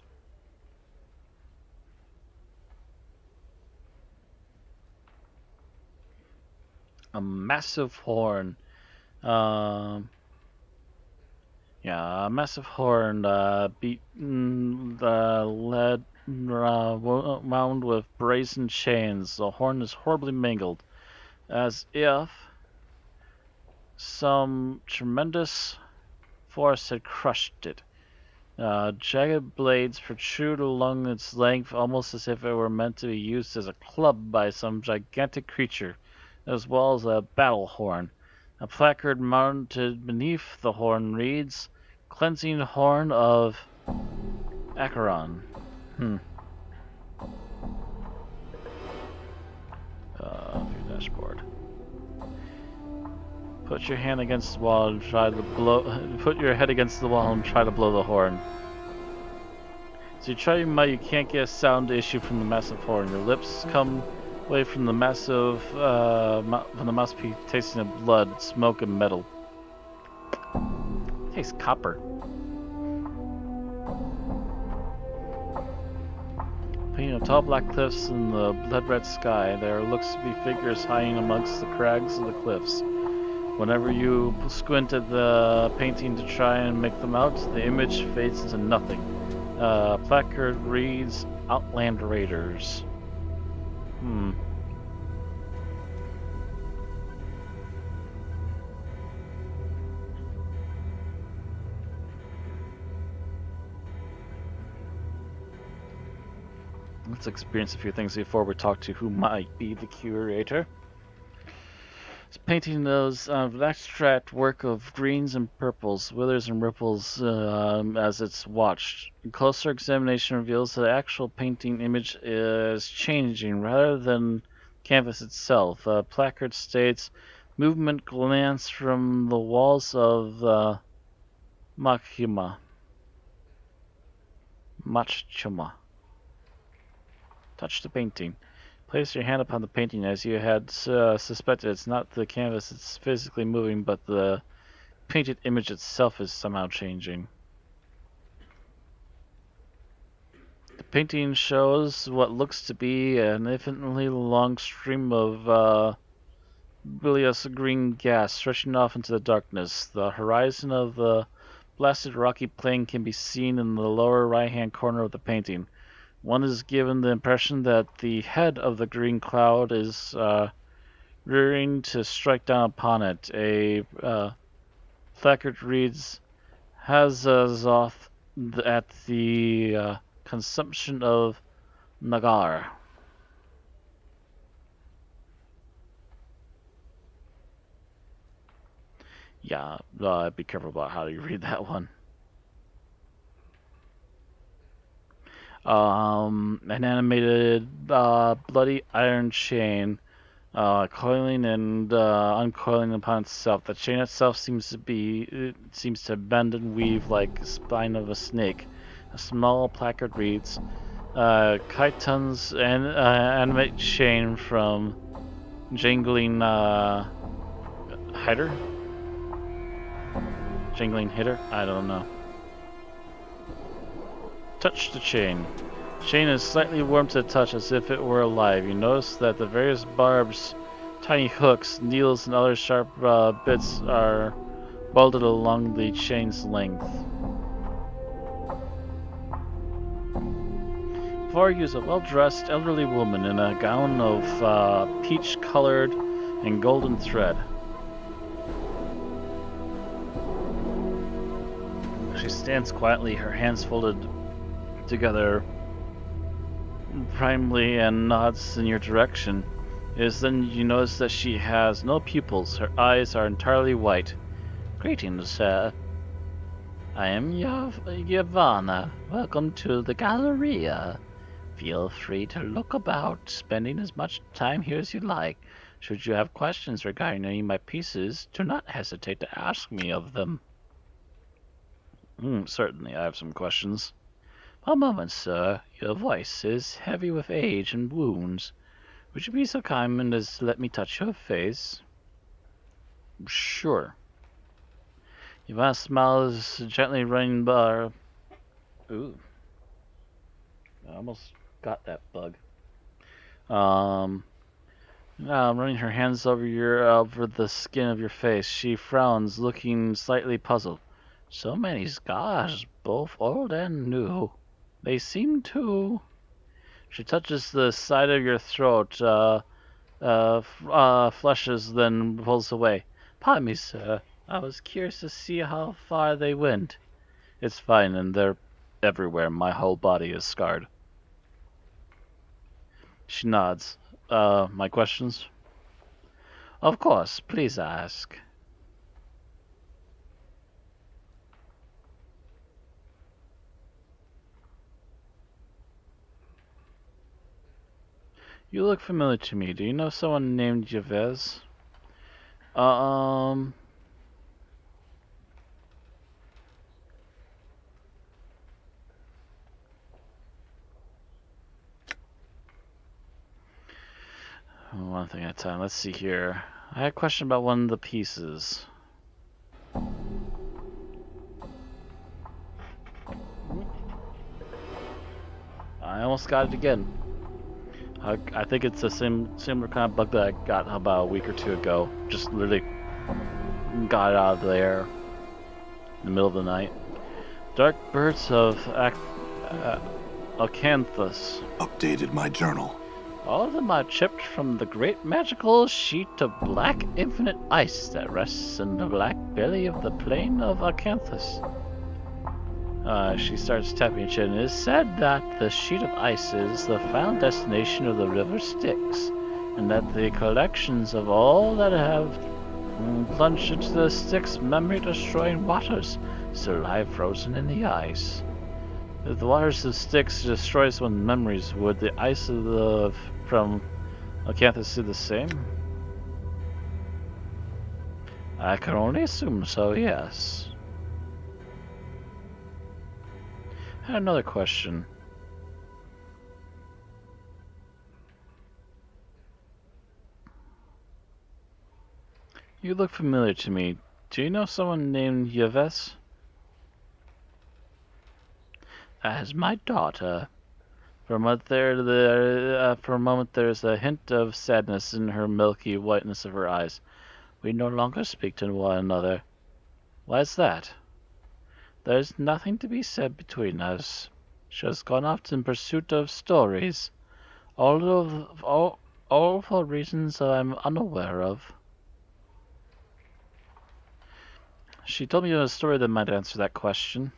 A massive horn. A massive horn beaten lead wound with brazen chains. The horn is horribly mangled, as if some tremendous force had crushed it. Jagged blades protrude along its length, almost as if it were meant to be used as a club by some gigantic creature, as well as a battle horn. A placard mounted beneath the horn reads, "Cleansing Horn of Acheron." View dashboard. Put your hand against the wall and try to blow. Put your head against the wall and try to blow the horn. So you try your might, you can't get a sound issue from the massive horn. Your lips come away from the massive, from the mouthpiece, tasting of blood, smoke, and metal. It tastes copper. Painting of tall black cliffs in the blood-red sky, there looks to be figures hiding amongst the crags of the cliffs. Whenever you squint at the painting to try and make them out, the image fades into nothing. Placard reads, Outland Raiders. Let's experience a few things before we talk to who might be the curator. This painting is an abstract work of greens and purples, withers and ripples as it's watched. A closer examination reveals that the actual painting image is changing rather than canvas itself. A placard states, movement glance from the walls of Machima. Touch the painting. Place your hand upon the painting as you had suspected. It's not the canvas that's physically moving, but the painted image itself is somehow changing. The painting shows what looks to be an infinitely long stream of bilious green gas stretching off into the darkness. The horizon of the blasted rocky plain can be seen in the lower right-hand corner of the painting. One is given the impression that the head of the green cloud is rearing to strike down upon it. A placard reads, Hazazoth at the consumption of Nagar. Yeah, be careful about how you read that one. An animated bloody iron chain coiling and uncoiling upon itself. The chain itself seems to bend and weave like the spine of a snake. A small placard reads, Kaiton's animate chain from Jangling Hider? Jangling Hitter? I don't know. Touch the chain. Chain is slightly warm to the touch as if it were alive. You notice that the various barbs, tiny hooks, needles, and other sharp bits are welded along the chain's length. Before you is a well-dressed elderly woman in a gown of peach-colored and golden thread. She stands quietly, her hands folded together primly, and nods in your direction. It is then you notice that she has no pupils. Her eyes are entirely white. Greetings, sir. I am Yavanna. Welcome to the Galleria. Feel free to look about, spending as much time here as you like. Should you have questions regarding any of my pieces, do not hesitate to ask me of them. Certainly, I have some questions. A moment, sir. Your voice is heavy with age and wounds. Would you be so kind as to let me touch your face? Sure. Yvonne's smile is gently running by. Ooh. I almost got that bug. Running her hands over the skin of your face. She frowns, looking slightly puzzled. So many scars, both old and new. They seem to. She touches the side of your throat, flushes, then pulls away. Pardon me, sir. I was curious to see how far they went. It's fine, and they're everywhere. My whole body is scarred. She nods. My questions? Of course, please ask. You look familiar to me. Do you know someone named Yves? One thing at a time. Let's see here. I had a question about one of the pieces. I almost got it again. I think it's the similar kind of bug that I got about a week or two ago. Just literally got it out of there in the middle of the night. Dark birds of Acanthus. Updated my journal. All of them are chipped from the great magical sheet of black infinite ice that rests in the black belly of the plain of Acanthus. She starts tapping her chin. It is said that the sheet of ice is the final destination of the river Styx, and that the collections of all that have plunged into the Styx memory-destroying waters still lie frozen in the ice. If the waters of Styx destroys one's memories, would the ice from Acanthus do the same? I can only assume so, yes. I had another question. You look familiar to me. Do you know someone named Yves? As my daughter. For a moment there's a hint of sadness in her milky whiteness of her eyes. We no longer speak to one another. Why is that? There's nothing to be said between us. She has gone off in pursuit of stories, all for reasons I'm unaware of. She told me a story that might answer that question.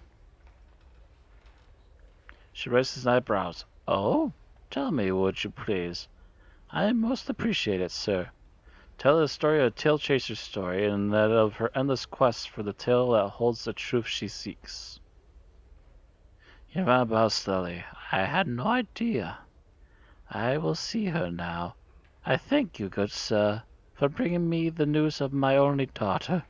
She raises her eyebrows. Oh? Tell me, would you please? I most appreciate it, sir. Tell the story of a tail chaser's story, and that of her endless quest for the tail that holds the truth she seeks. Your bows slowly. I had no idea. I will see her now. I thank you, good sir, for bringing me the news of my only daughter.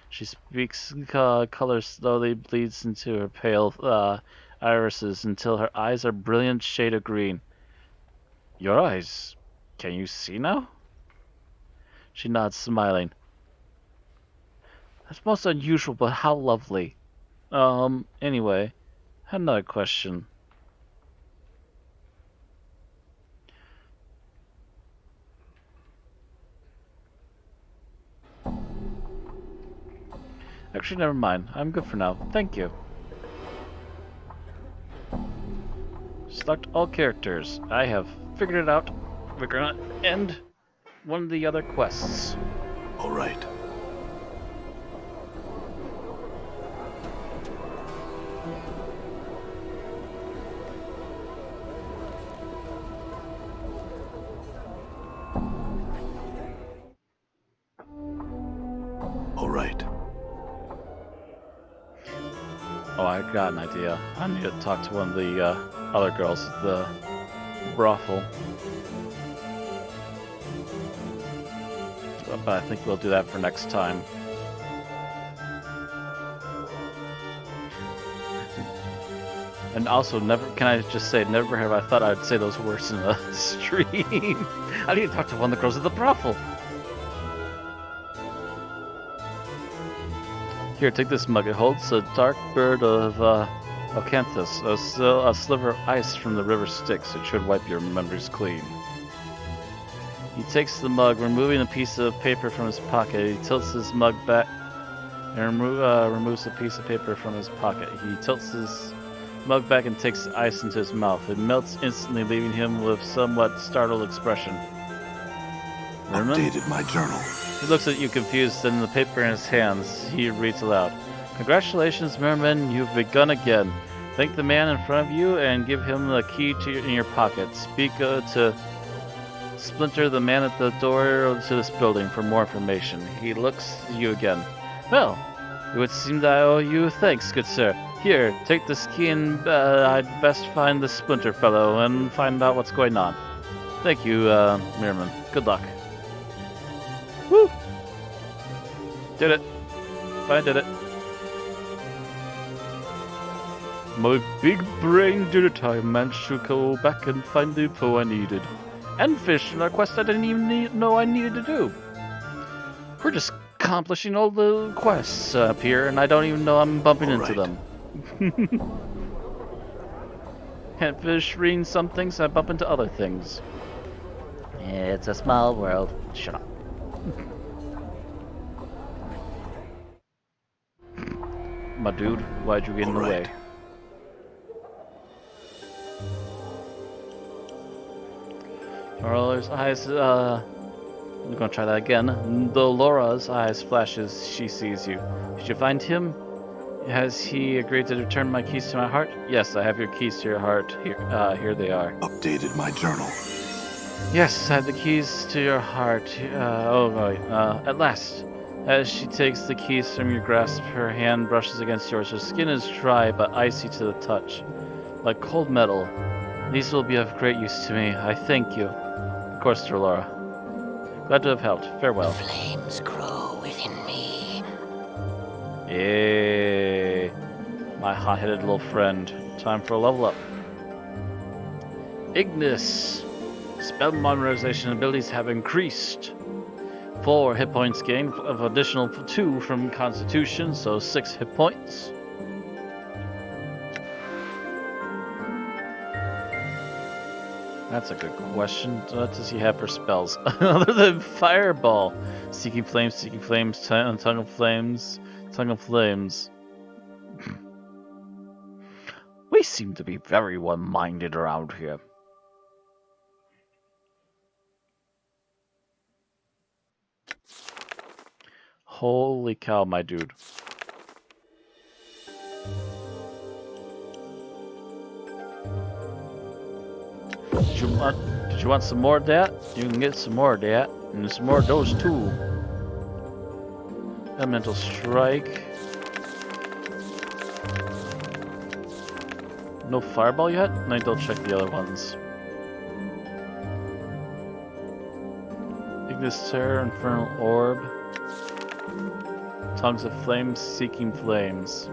She speaks, color slowly bleeds into her pale irises until her eyes are a brilliant shade of green. Your eyes, can you see now? She nods, smiling. That's most unusual, but how lovely. Anyway, I had another question. Actually, never mind. I'm good for now. Thank you. Select all characters. I have figured it out. We're gonna end one of the other quests. All right. All right. Oh, I got an idea. I need to talk to one of the other girls at the brothel. But I think we'll do that for next time. And also, can I just say, never have I thought I'd say those words in a stream. I need to talk to one of the girls at the brothel. Here, take this mug. It holds a dark bird of Acanthus, a sliver of ice from the river Styx. It should wipe your memories clean. He takes the mug, removing a piece of paper from his pocket. He tilts his mug back and removes a piece of paper from his pocket. He tilts his mug back and takes the ice into his mouth. It melts instantly, leaving him with somewhat startled expression. Merman? Updated my journal. He looks at you confused, and the paper in his hands, he reads aloud. Congratulations, Merman, you've begun again. Thank the man in front of you and give him the key in your pocket. Speak to Splinter, the man at the door to this building, for more information. He looks at you again. Well, it would seem that I owe you thanks, good sir. Here, take this key and I'd best find the Splinter fellow and find out what's going on. Thank you, Merman. Good luck. Woo! Did it. I did it. My big brain did it. I managed to go back and find the info I needed. and fish in a quest I didn't even know I needed to do. We're just accomplishing all the quests up here, and I don't even know I'm bumping All into right. them. Can't finish reading some things, I bump into other things. It's a small world. Shut up. My dude, why'd you get in the All way? right. Laura's eyes, I'm gonna try that again. Though Laura's eyes flash as she sees you. Did you find him? Has he agreed to return my keys to my heart? Yes, I have your keys to your heart. Here they are. Updated my journal. Yes, I have the keys to your heart. At last. As she takes the keys from your grasp, her hand brushes against yours. Her skin is dry but icy to the touch, like cold metal. These will be of great use to me. I thank you. Of course, dear Laura. Glad to have helped. Farewell. Flames grow within me. Yay! My hot-headed little friend. Time for a level up. Ignis. Spell memorization abilities have increased. 4 hit points gained of additional 2 from Constitution, so 6 hit points. That's a good question. What does he have for spells? Other than Fireball. Seeking Flames, Tongue of Flames, Tongue of Flames. We seem to be very one-minded around here. Holy cow, my dude. Did you want some more of that? You can get some more of that. And some more of those too. Elemental Strike. No Fireball yet? I need to check the other ones. Ignis Terror, Infernal Orb. Tongues of Flames, Seeking Flames.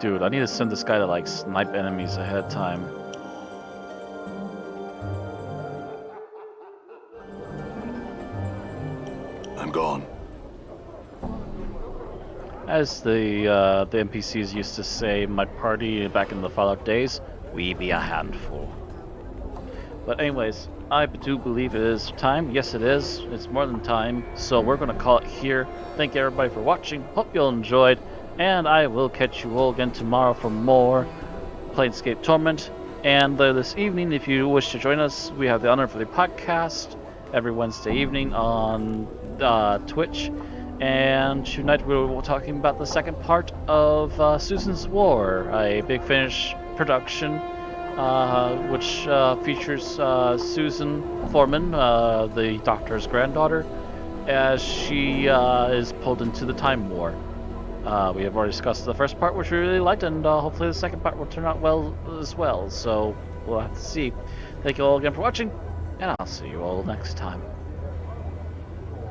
Dude, I need to send this guy to like snipe enemies ahead of time. I'm gone. As the NPCs used to say, my party back in the Fallout days, we be a handful. But anyways, I do believe it is time. Yes, it is. It's more than time. So we're going to call it here. Thank you everybody for watching. Hope you all enjoyed. And I will catch you all again tomorrow for more Planescape Torment. And this evening, if you wish to join us, we have the Honor for the Podcast every Wednesday evening on Twitch. And tonight we're talking about the second part of Susan's War, a Big Finish production, which features Susan Foreman, the Doctor's granddaughter, as she is pulled into the Time War. We have already discussed the first part, which we really liked, and hopefully the second part will turn out well as well. So we'll have to see. Thank you all again for watching, and I'll see you all next time.